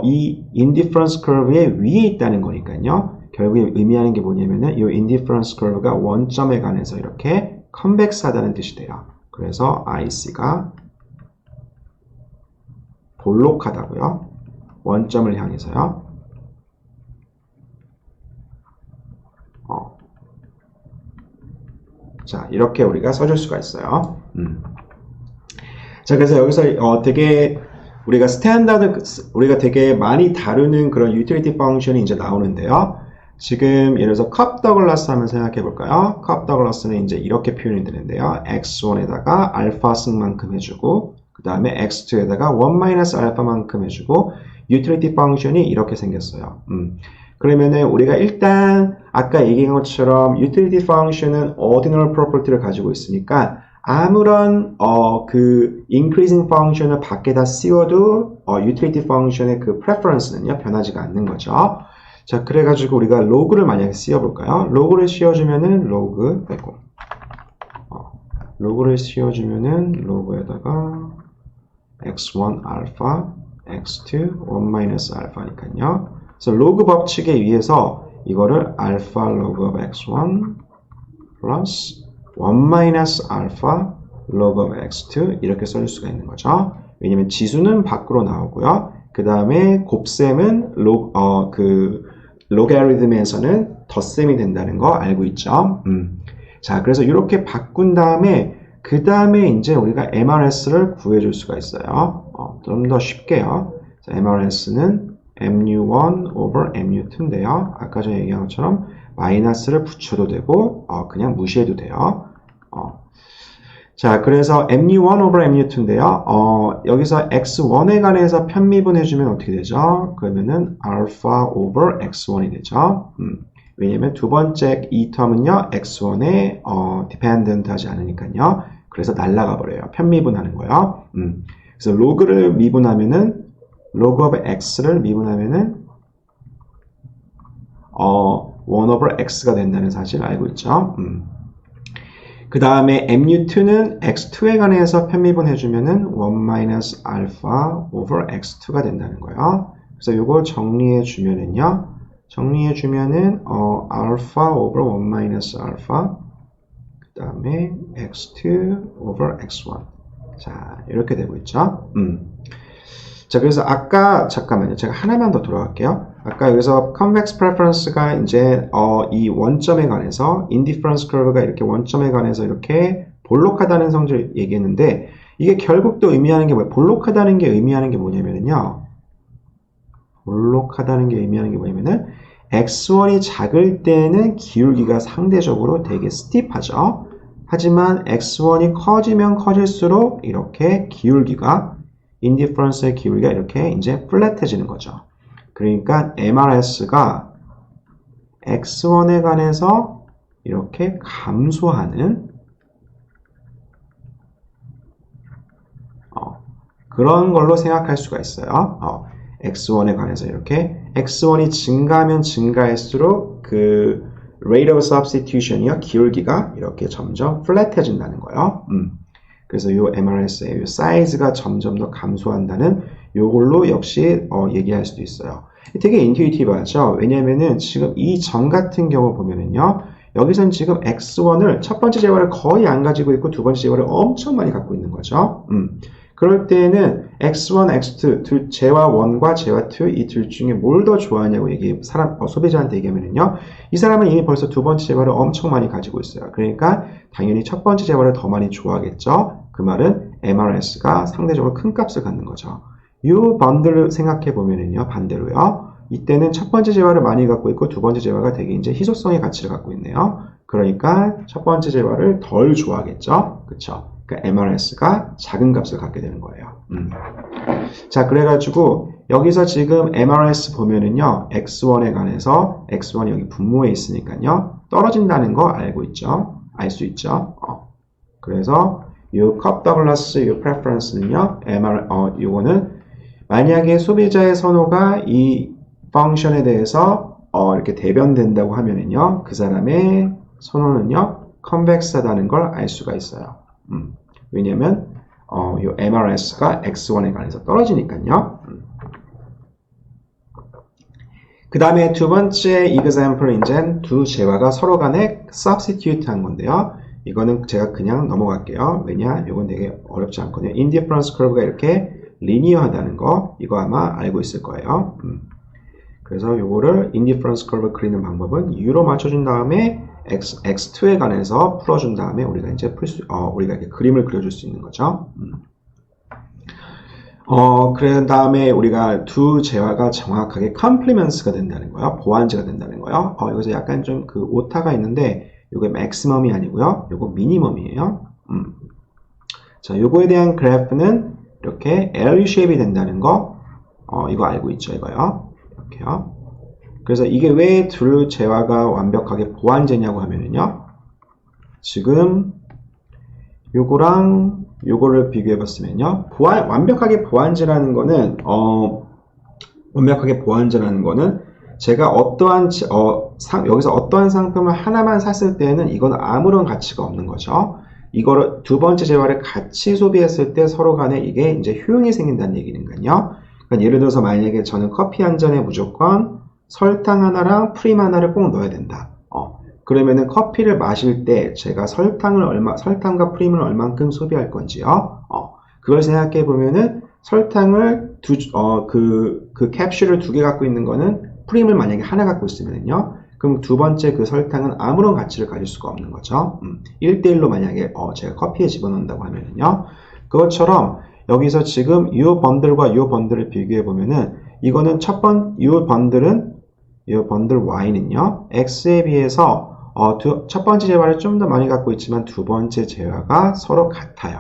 이 indifference curve의 위에 있다는 거니까요. 결국에 의미하는 게 뭐냐면은 이 indifference curve가 원점에 관해서 이렇게 convex하다는 뜻이 돼요. 그래서 IC가 볼록하다고요. 원점을 향해서요. 자, 이렇게 우리가 써줄 수가 있어요. 자, 그래서 여기서 되게 우리가 되게 많이 다루는 그런 유틸리티 펑션이 이제 나오는데요. 지금 예를 들어서 컵 더글라스 한번 생각해 볼까요? 컵 더글라스는 이제 이렇게 표현이 되는데요. x1에다가 알파 승만큼 해주고 그 다음에 x2에다가 1 알파만큼 해주고 유틸리티 펑션이 이렇게 생겼어요. 그러면은 우리가 일단 아까 얘기한 것처럼 유틸리티 펑션은 ordinal property를 가지고 있으니까 아무런 그 increasing function을 밖에다 씌워도 utility function의 그 preference는요 변하지가 않는 거죠. 자, 그래가지고 우리가 로그를 만약에 씌워볼까요? 로그를 씌워주면은 로그 빼고 로그를 씌워주면은 로그에다가 x1 알파, x2 1 알파니까요. 그래서 로그 법칙에 의해서 이거를 알파 로그 of x1 플러스 1 알파 log of x2 이렇게 써줄 수가 있는 거죠. 왜냐면 지수는 밖으로 나오고요. 그 다음에 곱셈은 로가리즘에서는 덧셈이 된다는 거 알고 있죠. 자, 그래서 이렇게 바꾼 다음에 그 다음에 이제 우리가 MRS를 구해줄 수가 있어요. 좀 더 쉽게요. 자, MRS는 mu1 over mu2인데요. 아까 전에 얘기한 것처럼 마이너스를 붙여도 되고 그냥 무시해도 돼요. 자, 그래서 mu1 over mu2인데요. 여기서 x1에 관해서 편미분 해주면 어떻게 되죠? 그러면은 alpha over x1이 되죠. 왜냐면 두 번째 이 텀은요 x1에 dependent 하지 않으니까요. 그래서 날라가 버려요. 편미분하는 거예요. 그래서 로그를 미분하면은 log of x를 미분하면은 1 over x가 된다는 사실을 알고 있죠. 그 다음에 mu2는 x2에 관해서 편미분 해주면은 1 alpha over x2가 된다는 거예요. 그래서 이거 정리해주면은요. alpha over 1 alpha 그 다음에 x2 over x1 자, 이렇게 되고 있죠. 자, 그래서 아까 잠깐만요. 제가 하나만 더 돌아갈게요. 아까 여기서 convex preference가 이제 이 원점에 관해서 indifference curve가 이렇게 원점에 관해서 이렇게 볼록하다는 성질을 얘기했는데 이게 결국 또 의미하는 게 뭐예요? 볼록하다는 게 의미하는 게 뭐냐면요. x1이 작을 때는 기울기가 상대적으로 되게 스티프하죠. 하지만 x1이 커지면 커질수록 이렇게 기울기가 indifference의 기울기가 이렇게 이제 플랫해지는 거죠. 그러니까 MRS가 x1에 관해서 이렇게 감소하는 그런 걸로 생각할 수가 있어요. x1에 관해서 이렇게 x1이 증가하면 증가할수록 그 rate of substitution이요 기울기가 이렇게 점점 플랫해진다는 거예요. 그래서 요 MRS의 요 사이즈가 점점 더 감소한다는 요걸로 역시 얘기할 수도 있어요. 되게 인투이티브하죠. 왜냐면은 지금 이 점 같은 경우 보면은요. 여기선 지금 x1을 첫 번째 재화를 거의 안 가지고 있고 두 번째 재화를 엄청 많이 갖고 있는 거죠. 그럴 때는 x1, x2, 재화 1과 재화 2 이 둘 중에 뭘 더 좋아하냐고 소비자한테 얘기하면은요. 이 사람은 이미 벌써 두 번째 재화를 엄청 많이 가지고 있어요. 그러니까 당연히 첫 번째 재화를 더 많이 좋아하겠죠. 그 말은 MRS가 상대적으로 큰 값을 갖는 거죠. 이 번들을 생각해 보면은요. 반대로요. 이때는 첫 번째 재화를 많이 갖고 있고 두 번째 재화가 되게 이제 희소성의 가치를 갖고 있네요. 그러니까 첫 번째 재화를 덜 좋아하겠죠. 그쵸? 그러니까 MRS가 작은 값을 갖게 되는 거예요. 자, 그래가지고 여기서 지금 MRS 보면은요. X1에 관해서 X1이 여기 분모에 있으니까요. 떨어진다는 거 알고 있죠? 알 수 있죠? 그래서 이 컵 더글라스 이 프레퍼런스는요. 요거는 만약에 소비자의 선호가 이 펑션에 대해서 이렇게 대변된다고 하면은요. 그 사람의 선호는요. 컨벡스하다는 걸 알 수가 있어요. 왜냐면 이 MRS가 X1에 관해서 떨어지니까요. 그 다음에 두 번째 example은 이제 두 재화가 서로 간에 substitute 한 건데요. 이거는 제가 그냥 넘어갈게요. 왜냐? 이건 되게 어렵지 않거든요. indifference curve가 이렇게 리니어하다는 거 이거 아마 알고 있을 거예요. 그래서 요거를 indifference curve 그리는 방법은 U로 맞춰준 다음에 X2에 관해서 풀어준 다음에 우리가 이제 우리가 이렇게 그림을 그려줄 수 있는 거죠. 그런 다음에 우리가 두 재화가 정확하게 complements가 된다는 거예요. 보완제가 된다는 거예요. 여기서 약간 좀 그 오타가 있는데 요게 maximum이 아니고요. 요거 minimum이에요. 자, 요거에 대한 그래프는 이렇게 L shape이 된다는 거 이거 알고 있죠, 이거요. 이렇게요. 그래서 이게 왜 둘 재화가 완벽하게 보완제냐고 하면은요. 지금 요거랑 요거를 비교해 봤으면요. 완벽하게 보완제라는 거는 제가 여기서 어떠한 상품을 하나만 샀을 때는 이건 아무런 가치가 없는 거죠. 이거를 두 번째 재화를 같이 소비했을 때 서로 간에 이게 이제 효용이 생긴다는 얘기니까요. 그러니까 예를 들어서 만약에 저는 커피 한 잔에 무조건 설탕 하나랑 프림 하나를 꼭 넣어야 된다. 그러면은 커피를 마실 때 제가 설탕과 프림을 얼만큼 소비할 건지요. 그걸 생각해 보면은 설탕을 그 캡슐을 두 개 갖고 있는 거는 프림을 만약에 하나 갖고 있으면요. 그럼 두 번째 그 설탕은 아무런 가치를 가질 수가 없는 거죠. 1대1로 만약에 제가 커피에 집어넣는다고 하면은요. 그것처럼 여기서 지금 이 번들과 이 번들을 비교해 보면은 이거는 이 번들 Y는요. X에 비해서 첫 번째 재화를 좀 더 많이 갖고 있지만 두 번째 재화가 서로 같아요.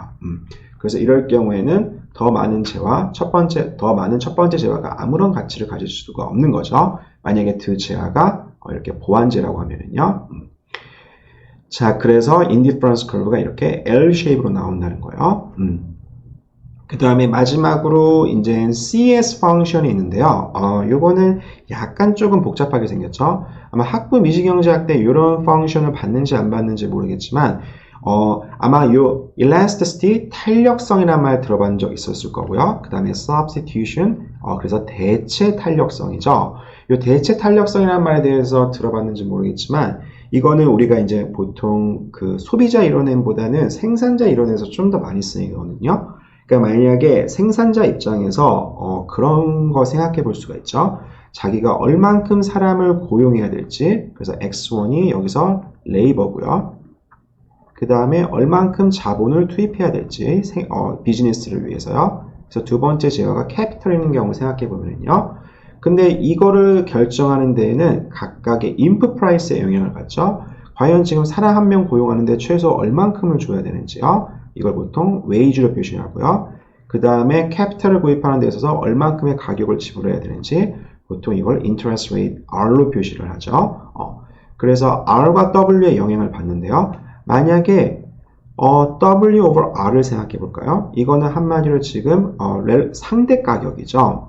그래서 이럴 경우에는 더 많은 첫 번째 재화가 아무런 가치를 가질 수가 없는 거죠. 만약에 두 재화가 이렇게 보완제라고 하면은요. 자, 그래서 indifference curve가 이렇게 L shape로 나온다는 거예요. 그 다음에 마지막으로 이제 CS 펑션이 있는데요. 요거는 약간 조금 복잡하게 생겼죠. 아마 학부 미지경제학 때 이런 펑션을 받는지 안 받는지 모르겠지만 아마 요 elasticity, 탄력성이라는 말 들어본 적 있었을 거고요. 그 다음에 substitution, 그래서 대체 탄력성이죠. 요 대체 탄력성이라는 말에 대해서 들어봤는지 모르겠지만 이거는 우리가 이제 보통 그 소비자 이론보다는 생산자 이론에서 좀 더 많이 쓰이거든요. 그러니까 만약에 생산자 입장에서 그런 거 생각해 볼 수가 있죠. 자기가 얼만큼 사람을 고용해야 될지, 그래서 X1이 여기서 레이버고요. 그 다음에 얼만큼 자본을 투입해야 될지 비즈니스를 위해서요. 그래서 두 번째 재화가 캐피털인 경우 생각해 보면요. 근데 이거를 결정하는 데에는 각각의 인풋 프라이스에 영향을 받죠. 과연 지금 사람 한 명 고용하는데 최소 얼만큼을 줘야 되는지요. 이걸 보통 웨이지로 표시하고요. 그 다음에 캐피털을 구입하는 데 있어서 얼만큼의 가격을 지불해야 되는지 보통 이걸 interest rate R로 표시를 하죠. 그래서 R과 W의 영향을 받는데요. 만약에 W over R을 생각해 볼까요? 이거는 한마디로 지금 상대 가격이죠.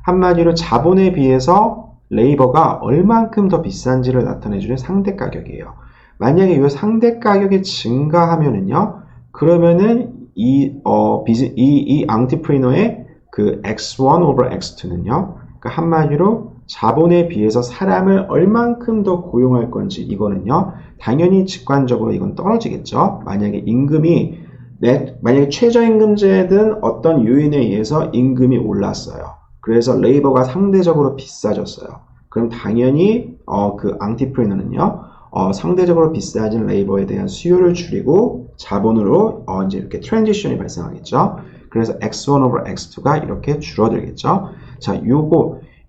한마디로 자본에 비해서 레이버가 얼만큼 더 비싼지를 나타내주는 상대 가격이에요. 만약에 이 상대 가격이 증가하면은요, 그러면은 이 entrepreneur의 그 x1 over x2는요. 그러니까 한마디로 자본에 비해서 사람을 얼만큼 더 고용할 건지 이거는요. 당연히 직관적으로 이건 떨어지겠죠. 만약에 최저임금제든 어떤 요인에 의해서 임금이 올랐어요. 그래서 레이버가 상대적으로 비싸졌어요. 그럼 당연히 그 entrepreneur는요. 상대적으로 비싸진 레이버에 대한 수요를 줄이고 자본으로 이제 이렇게 트랜지션이 발생하겠죠. 그래서 x1 over x2가 이렇게 줄어들겠죠. 자,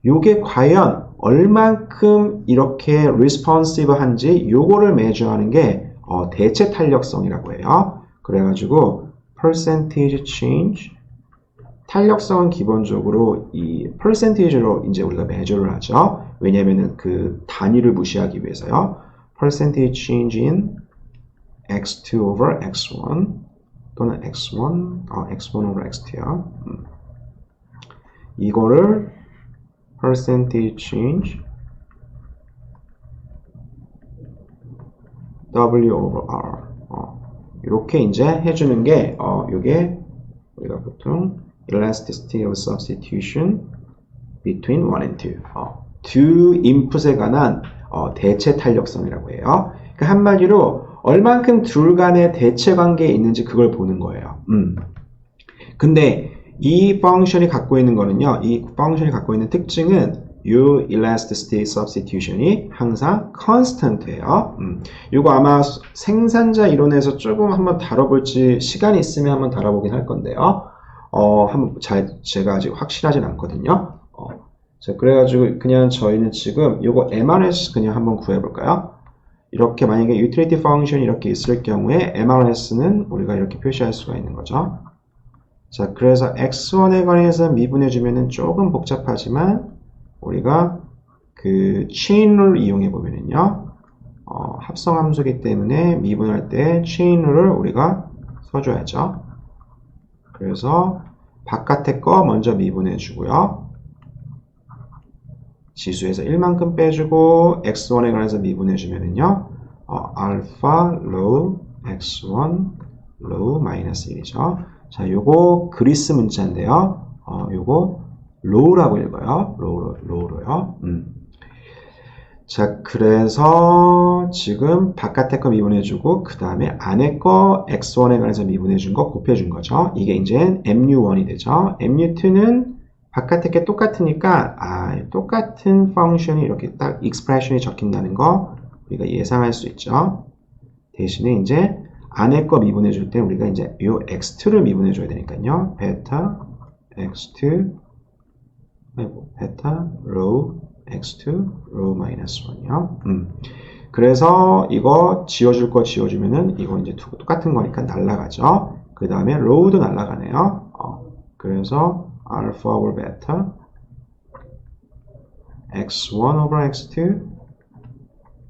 요게 과연 얼만큼 이렇게 responsive한지 요거를 measure하는 게 대체 탄력성이라고 해요. 그래가지고 percentage change 탄력성은 기본적으로 이 percentage로 이제 우리가 measure를 하죠. 왜냐면은 그 단위를 무시하기 위해서요. percentage change in x2 over x1 또는 x1 over x2요. 이거를 percentage change W over R 이렇게 이제 해주는 게 요게 우리가 보통 elasticity of substitution between 1 and 2 두 인풋에 관한 대체 탄력성이라고 해요. 그러니까 한마디로 얼만큼 둘 간의 대체 관계에 있는지 그걸 보는 거예요. 근데 이 펑션이 갖고 있는 거는요. 이 펑션이 갖고 있는 특징은 요 elasticity substitution이 항상 constant예요. 이거 아마 생산자 이론에서 조금 한번 다뤄볼지 시간이 있으면 한번 다뤄보긴 할 건데요. 한번 제가 아직 확실하진 않거든요. 자, 그래가지고 그냥 저희는 지금 요거 MRS 그냥 한번 구해볼까요? 이렇게 만약에 utility function이 이렇게 있을 경우에 MRS는 우리가 이렇게 표시할 수가 있는 거죠. 자, 그래서 x1에 관해서 미분해주면은 조금 복잡하지만 우리가 그 chain rule 이용해 보면은요, 합성 함수이기 때문에 미분할 때 chain rule을 우리가 써줘야죠. 그래서 바깥에 거 먼저 미분해 주고요. 지수에서 1만큼 빼주고 x1에 관해서 미분해 주면은요, 알파 로우 x1 로우 마이너스 1이죠. 자, 요거 그리스 문자인데요. 요거 로우라고 읽어요. 로우로요. 자, 그래서 지금 바깥에 거 미분해주고 그 다음에 안에 거 x1에 관해서 미분해준 거 곱해준 거죠. 이게 이제 mu1이 되죠. mu2는 바깥에 게 똑같으니까 똑같은 펑션이 이렇게 딱 expression이 적힌다는 거 우리가 예상할 수 있죠. 대신에 이제 안에 거 미분해 줄 때 우리가 이제 요 x2를 미분해 줘야 되니까요. 베타 x2 베타 로우 x2 로우 마이너스 1이요. 그래서 이거 지워줄 거 지워주면은 이거 이제 똑같은 거니까 날라가죠. 그 다음에 로우도 날라가네요. 그래서 알파 over 베타 x1 over x2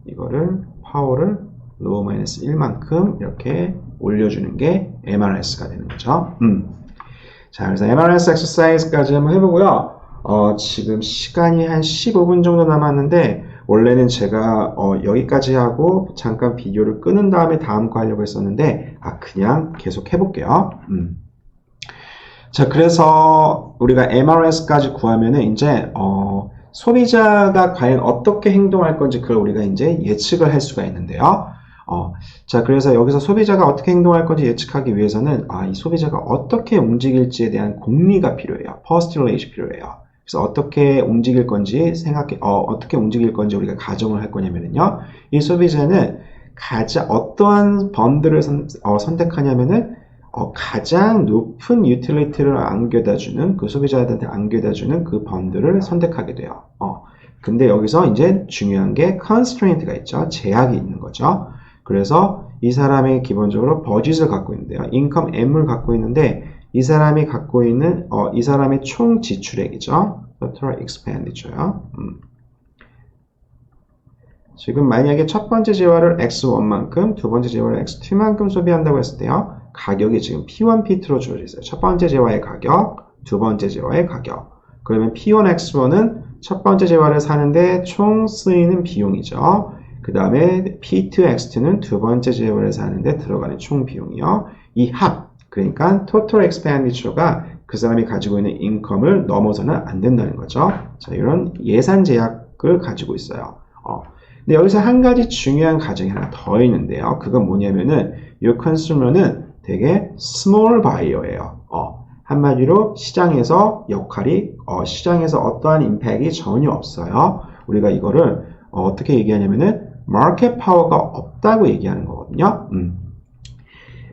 이거를 파워를 로우 마이너스 1만큼 이렇게 올려주는 게 MRS가 되는 거죠. 자, 그래서 MRS exercise까지 한번 해보고요. 지금 시간이 한 15분 정도 남았는데 원래는 제가 여기까지 하고 잠깐 비디오를 끄는 다음에 다음 거 하려고 했었는데 그냥 계속 해볼게요. 자, 그래서 우리가 MRS까지 구하면은 이제 소비자가 과연 어떻게 행동할 건지 그걸 우리가 이제 예측을 할 수가 있는데요. 자, 그래서 여기서 소비자가 어떻게 행동할 건지 예측하기 위해서는 이 소비자가 어떻게 움직일지에 대한 공리가 필요해요. postulate이 필요해요. 그래서 어떻게 움직일 건지 어떻게 움직일 건지 우리가 가정을 할 거냐면요. 이 소비자는 어떠한 번들을 선택하냐면은 가장 높은 유틸리티를 안겨다주는 그 소비자한테 안겨다주는 그 번들을 선택하게 돼요. 근데 여기서 이제 중요한 게 constraint가 있죠. 제약이 있는 거죠. 그래서 이 사람이 기본적으로 버짓을 갖고 있는데요. 인컴 M을 갖고 있는데 이 사람이 갖고 있는 이 사람의 총 지출액이죠. total expenditure요. 지금 만약에 첫 번째 재화를 X1만큼, 두 번째 재화를 X2만큼 소비한다고 했을 때요. 가격이 지금 P1, P2로 주어져 있어요. 첫 번째 재화의 가격, 두 번째 재화의 가격. 그러면 P1, X1은 첫 번째 재화를 사는데 총 쓰이는 비용이죠. 그 다음에 P2, X2는 두 번째 재화를 사는데 들어가는 총 비용이요. 이 합, 그러니까 total expenditure가 그 사람이 가지고 있는 인컴을 넘어서는 안 된다는 거죠. 자, 이런 예산 제약을 가지고 있어요. 근데 여기서 한 가지 중요한 가정이 하나 더 있는데요. 그건 뭐냐면은 이 consumer는 되게 small buyer예요. 한마디로 시장에서 역할이 시장에서 어떠한 임팩이 전혀 없어요. 우리가 이거를 어떻게 얘기하냐면은 마켓 파워가 없다고 얘기하는 거거든요.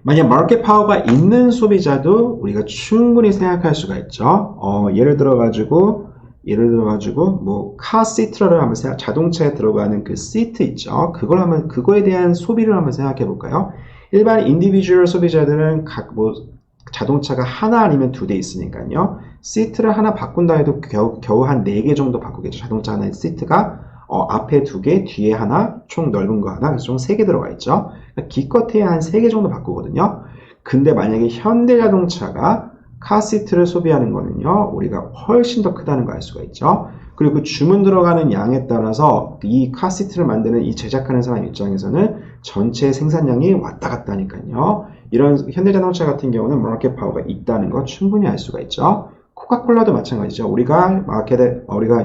만약 마켓 파워가 있는 소비자도 우리가 충분히 생각할 수가 있죠. 예를 들어 가지고 뭐 카 시트를 한번 자동차에 들어가는 그 시트 있죠. 그거에 대한 소비를 한번 생각해 볼까요? 일반 인디비주얼 소비자들은 자동차가 하나 아니면 두 대 있으니까요. 시트를 하나 바꾼다 해도 겨우 한 4개 정도 바꾸겠죠. 자동차 하나의 시트가 앞에 2개, 뒤에 하나, 총 넓은 거 하나, 그래서 총 3개 들어가 있죠. 그러니까 기껏해야 한 3개 정도 바꾸거든요. 근데 만약에 현대자동차가 카시트를 소비하는 거는요, 우리가 훨씬 더 크다는 거 알 수가 있죠. 그리고 그 주문 들어가는 양에 따라서 이 카시트를 만드는 이 제작하는 사람 입장에서는 전체 생산량이 왔다 갔다 하니까요. 이런 현대자동차 같은 경우는 마켓 파워가 있다는 거 충분히 알 수가 있죠. 코카콜라도 마찬가지죠. 우리가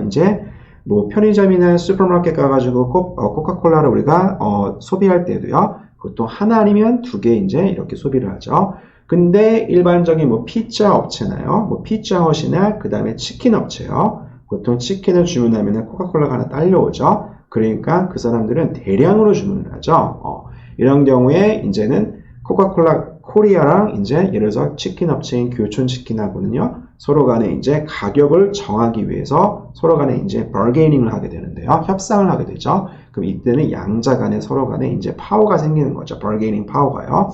이제 뭐 편의점이나 슈퍼마켓 가가지고 코카콜라를 우리가 소비할 때도요. 보통 하나 아니면 2개 이제 이렇게 소비를 하죠. 근데 일반적인 뭐 피자 업체나요. 뭐 피자헛이나 그 다음에 치킨 업체요. 보통 치킨을 주문하면 코카콜라가 하나 딸려오죠. 그러니까 그 사람들은 대량으로 주문을 하죠. 이런 경우에 이제는 코카콜라 코리아랑 이제 예를 들어서 치킨 업체인 교촌치킨하고는요. 서로 간에 이제 가격을 정하기 위해서 서로 간에 이제 bargaining을 하게 되는데요. 협상을 하게 되죠. 그럼 이때는 양자 간에 서로 간에 이제 파워가 생기는 거죠. bargaining 파워가요.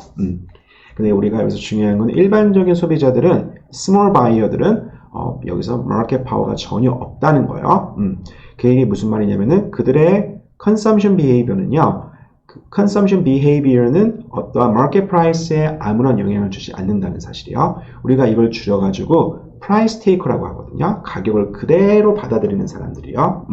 근데 우리가 여기서 중요한 건 일반적인 소비자들은 small buyer들은 여기서 마켓 파워가 전혀 없다는 거예요. 그게 무슨 말이냐면은 그들의 consumption behavior는요. consumption behavior는 어떠한 market price에 아무런 영향을 주지 않는다는 사실이요. 우리가 이걸 줄여가지고 price taker라고 하거든요. 가격을 그대로 받아들이는 사람들이요.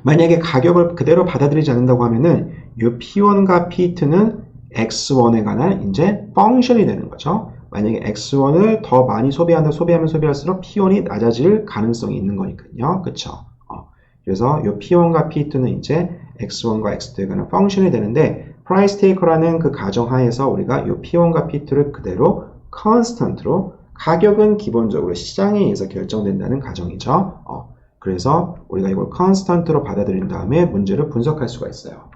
만약에 가격을 그대로 받아들이지 않는다고 하면은 이 P1과 P2는 X1에 관한 이제 펑션이 되는 거죠. 만약에 X1을 더 많이 소비하면 소비할수록 P1이 낮아질 가능성이 있는 거니까요. 그쵸? 그래서 이 P1과 P2는 이제 X1과 X2에 관한 펑션이 되는데 price taker라는 그 가정하에서 우리가 이 P1과 P2를 그대로 constant로 가격은 기본적으로 시장에 의해서 결정된다는 가정이죠. 그래서 우리가 이걸 constant로 받아들인 다음에 문제를 분석할 수가 있어요.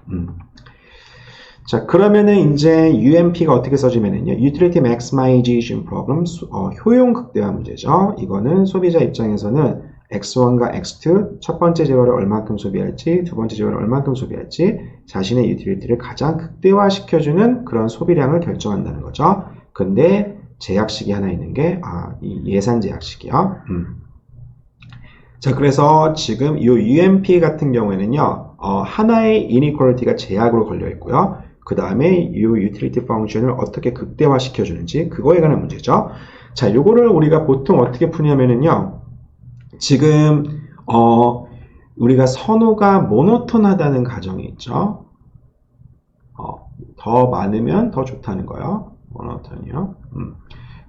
자, 그러면은 이제 UMP가 어떻게 써지면은요. Utility Maximization Problem, 효용 극대화 문제죠. 이거는 소비자 입장에서는 X1과 X2, 첫 번째 재화를 얼만큼 소비할지, 두 번째 재화를 얼만큼 소비할지, 자신의 유틸리티를 가장 극대화시켜주는 그런 소비량을 결정한다는 거죠. 근데 제약식이 하나 있는 게, 이 예산 제약식이요. 자, 그래서 지금 이 UMP 같은 경우에는요, 하나의 inequality가 제약으로 걸려 있고요. 그 다음에 이 utility function을 어떻게 극대화시켜 주는지 그거에 관한 문제죠. 자, 요거를 우리가 보통 어떻게 푸냐면은요. 지금 우리가 선호가 모노톤하다는 가정이 있죠. 더 많으면 더 좋다는 거예요. 모노톤이요.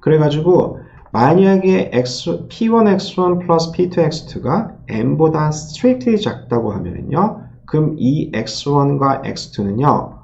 그래가지고 만약에 P1X1 플러스 P2X2가 M보다 strictly 작다고 하면은요. 그럼 이 X1과 X2는요.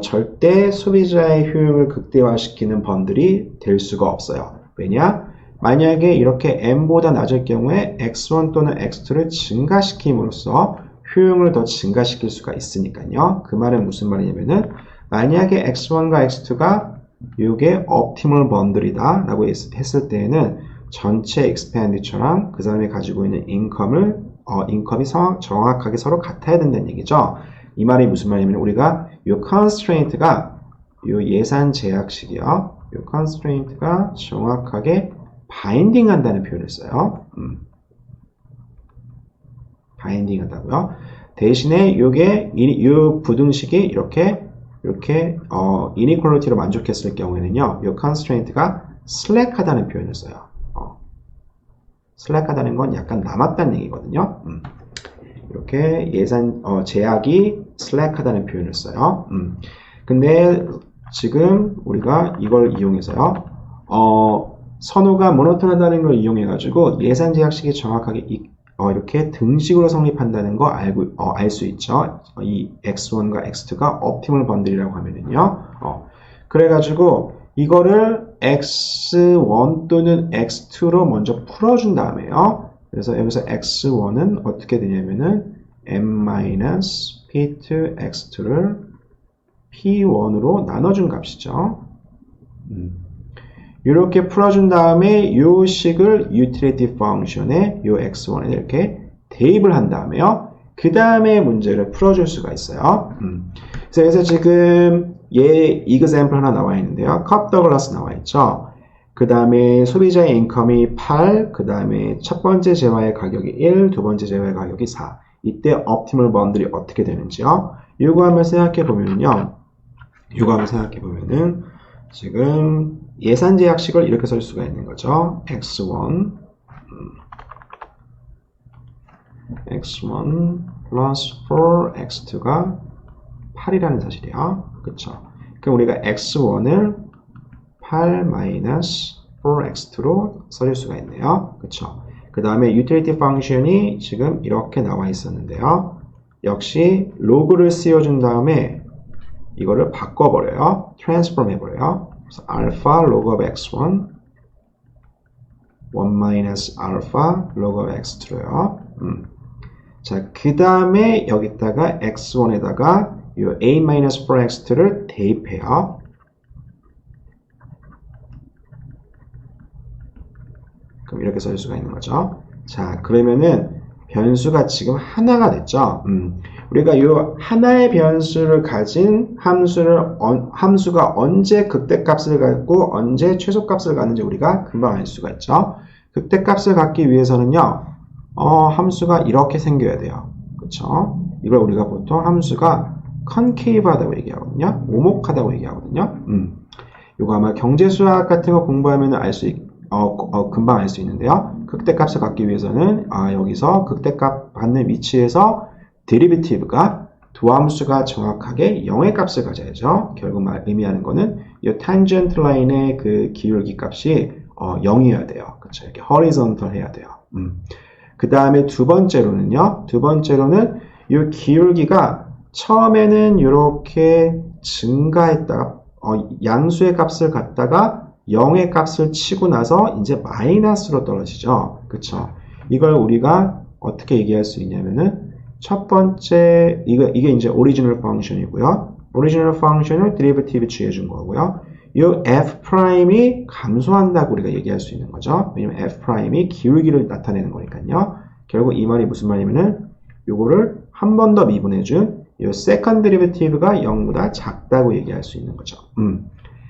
절대 소비자의 효용을 극대화시키는 번들이 될 수가 없어요. 왜냐? 만약에 이렇게 M보다 낮을 경우에 X1 또는 X2를 증가시킴으로써 효용을 더 증가시킬 수가 있으니까요. 그 말은 무슨 말이냐면은 만약에 X1과 X2가 이게 optimal 번들이다 라고 했을 때에는 전체 expenditure랑 그 사람이 가지고 있는 인컴이 정확하게 서로 같아야 된다는 얘기죠. 이 말이 무슨 말이냐면 우리가 이 constraint가 이 예산 제약식이요. 이 constraint가 정확하게 바인딩 한다는 표현을 써요. 바인딩 한다고요. 대신에 이 부등식이 이렇게 inequality로 만족했을 경우에는요. 이 constraint가 slack하다는 표현을 써요. slack하다는 건 약간 남았다는 얘기거든요. 이렇게 제약이 slack하다는 표현을 써요. 근데 지금 우리가 이걸 이용해서요. 선호가 모노톤하다는 걸 이용해가지고 예산 제약식이 정확하게 이렇게 등식으로 성립한다는 거 알 수 있죠. 이 x1과 x2가 옵티멀 번들이라고 하면은요. 그래가지고 이거를 x1 또는 x2로 먼저 풀어준 다음에요. 그래서 여기서 x1은 어떻게 되냐면은 m-p2 x2를 p1으로 나눠준 값이죠. 이렇게 풀어준 다음에 이 식을 utility function에 이 x1에 이렇게 대입을 한 다음에요. 그 다음에 문제를 풀어줄 수가 있어요. 그래서 지금 example 하나 나와 있는데요. 컵 더글라스 나와 있죠. 그 다음에 소비자의 인컴이 8, 그 다음에 첫 번째 재화의 가격이 1, 두 번째 재화의 가격이 4. 이때 optimal bundle이 어떻게 되는지요. 이거 한번 생각해 보면요. 지금 예산 제약식을 이렇게 쓸 수가 있는 거죠. x1 plus 4x2가 8이라는 사실이에요. 그쵸? 그럼 우리가 x1을 8 4x2로 써줄 수가 있네요. 그쵸? 그 다음에 utility function이 지금 이렇게 나와 있었는데요. 역시 로그를 씌워준 다음에 이거를 바꿔버려요. transform 해버려요. 그래서 alpha log of x1 1 minus alpha log of x2로요. 자, 그 다음에 여기다가 x1에다가 이 a-4x2를 대입해요. 그럼 이렇게 쓸 수가 있는 거죠. 자, 그러면은 변수가 지금 하나가 됐죠. 우리가 이 하나의 변수를 가진 함수가 언제 극대값을 갖고 언제 최소값을 갖는지 우리가 금방 알 수가 있죠. 극대값을 갖기 위해서는요. 함수가 이렇게 생겨야 돼요. 그렇죠? 이걸 우리가 보통 함수가 컨케이브하다고 얘기하거든요. 오목하다고 얘기하거든요. 이거 아마 경제수학 같은 거 공부하면 금방 알 수 있는데요. 극대값을 갖기 위해서는 여기서 극대값 받는 위치에서 데리비티브가 두 함수가 정확하게 0의 값을 가져야죠. 결국 의미하는 거는 이 탄젠트 라인의 그 기울기 값이 0이어야 돼요. 그렇죠? 이렇게 horizontal 해야 돼요. 그 다음에 두 번째로는 이 기울기가 처음에는 이렇게 증가했다가 양수의 값을 갖다가 0의 값을 치고 나서 이제 마이너스로 떨어지죠. 그쵸? 이걸 우리가 어떻게 얘기할 수 있냐면은 첫 번째 이게 이제 오리지널 펑션이고요. 오리지널 펑션을 데리베티브 취해준 거고요. 이 f'이 감소한다고 우리가 얘기할 수 있는 거죠. 왜냐면 f'이 기울기를 나타내는 거니까요. 결국 이 말이 무슨 말이냐면은 요거를 한 번 더 미분해준 이 세컨드 데리베티브가 0보다 작다고 얘기할 수 있는 거죠.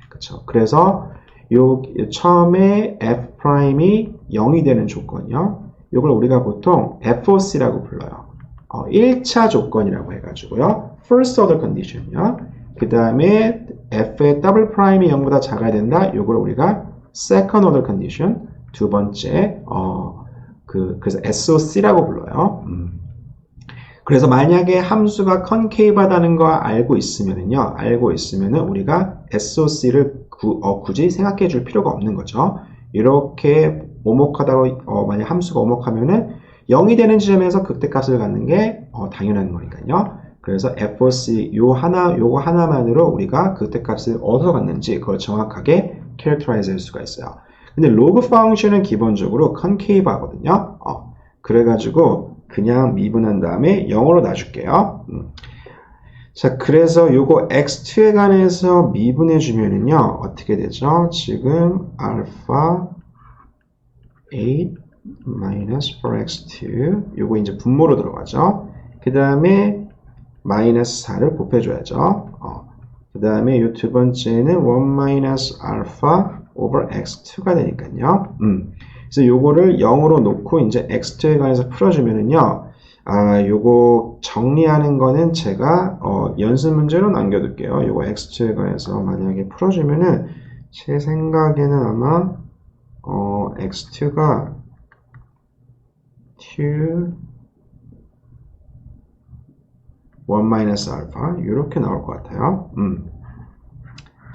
그쵸? 그래서 요 처음에 f'이 0이 되는 조건이요. 이걸 우리가 보통 FOC라고 불러요. 1차 조건이라고 해가지고요. First order condition이요. 그 다음에 f의 더블 프라임이 0보다 작아야 된다. 이걸 우리가 second order condition, 두 번째 그래서 SOC라고 불러요. 그래서 만약에 함수가 컨케이브하다는 거 알고 있으면은 우리가 SOC를 굳이 생각해 줄 필요가 없는 거죠. 이렇게 오목하다고 만약 함수가 오목하면은 0이 되는 지점에서 극대값을 갖는 게 당연한 거니까요. 그래서 FOC 요거 하나만으로 우리가 극대값을 어디서 갖는지 그걸 정확하게 캐릭터라이즈 할 수가 있어요. 근데 로그 펑션은 기본적으로 컨케이브 하거든요. 그래가지고 그냥 미분한 다음에 0으로 놔줄게요. 자, 그래서 요거 x2에 관해서 미분해 주면은요, 어떻게 되죠? 지금 알파 8 마이너스 4x2 요거 이제 분모로 들어가죠. 그 다음에 마이너스 4를 곱해줘야죠. 그 다음에 요 두 번째는 1 마이너스 알파 over x2가 되니까요. 그래서 요거를 0으로 놓고 이제 x2에 관해서 풀어주면은요, 요거 정리하는 거는 제가 연습 문제로 남겨둘게요. 요거 x2에 관해서 만약에 풀어주면은 제 생각에는 아마 x2가 2 1 마이너스 알파 이렇게 나올 것 같아요.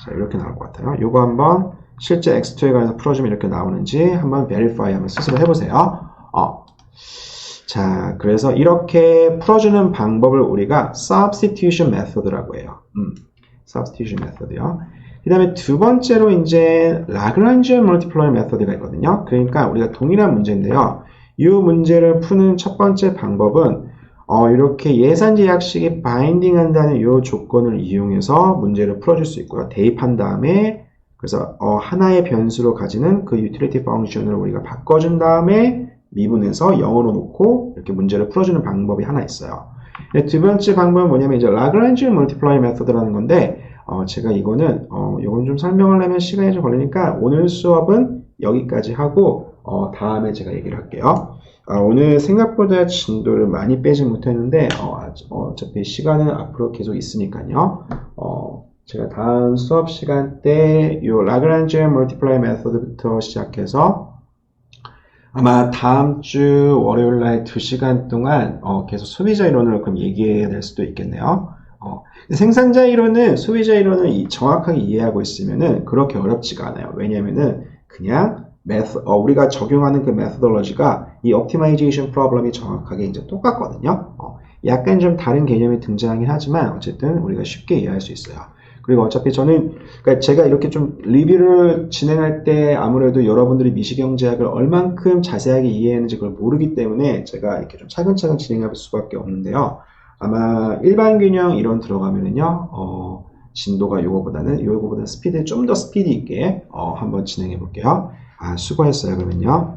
자, 이렇게 나올 것 같아요. 요거 한번 실제 x2에 관해서 풀어주면 이렇게 나오는지 한번 verify 한번 스스로 해보세요. 자, 그래서 이렇게 풀어주는 방법을 우리가 substitution method라고 해요. substitution method요. 그 다음에 두 번째로 이제 Lagrangian multiplier method가 있거든요. 그러니까 우리가 동일한 문제인데요. 이 문제를 푸는 첫 번째 방법은 이렇게 예산 제약식이 바인딩한다는 이 조건을 이용해서 문제를 풀어줄 수 있고요. 대입한 다음에 그래서 하나의 변수로 가지는 그 utility function을 우리가 바꿔준 다음에 미분해서 0으로 놓고 이렇게 문제를 풀어주는 방법이 하나 있어요. 두 번째 방법은 뭐냐면 이제 Lagrangian multiplier method라는 건데 제가 이건 좀 설명을 하면 시간이 좀 걸리니까 오늘 수업은 여기까지 하고 다음에 제가 얘기를 할게요. 오늘 생각보다 진도를 많이 빼지 못했는데 어차피 시간은 앞으로 계속 있으니까요. 제가 다음 수업 시간 때 이 Lagrangian multiplier method부터 시작해서 아마 다음 주 월요일 날 2시간 동안 계속 소비자 이론을 그럼 얘기해야 될 수도 있겠네요. 생산자 이론은 소비자 이론을 정확하게 이해하고 있으면은 그렇게 어렵지가 않아요. 왜냐면은 그냥 우리가 적용하는 그 methodology가 이 optimization problem이 정확하게 이제 똑같거든요. 약간 좀 다른 개념이 등장하긴 하지만 어쨌든 우리가 쉽게 이해할 수 있어요. 그리고 어차피 그러니까 제가 이렇게 좀 리뷰를 진행할 때 아무래도 여러분들이 미시경제학을 얼만큼 자세하게 이해했는지 그걸 모르기 때문에 제가 이렇게 좀 차근차근 진행할 수밖에 없는데요. 아마 일반 균형 이론 들어가면은요, 진도가 요거보다는 스피드 좀 더 스피드 있게 한번 진행해 볼게요. 수고했어요, 그러면요.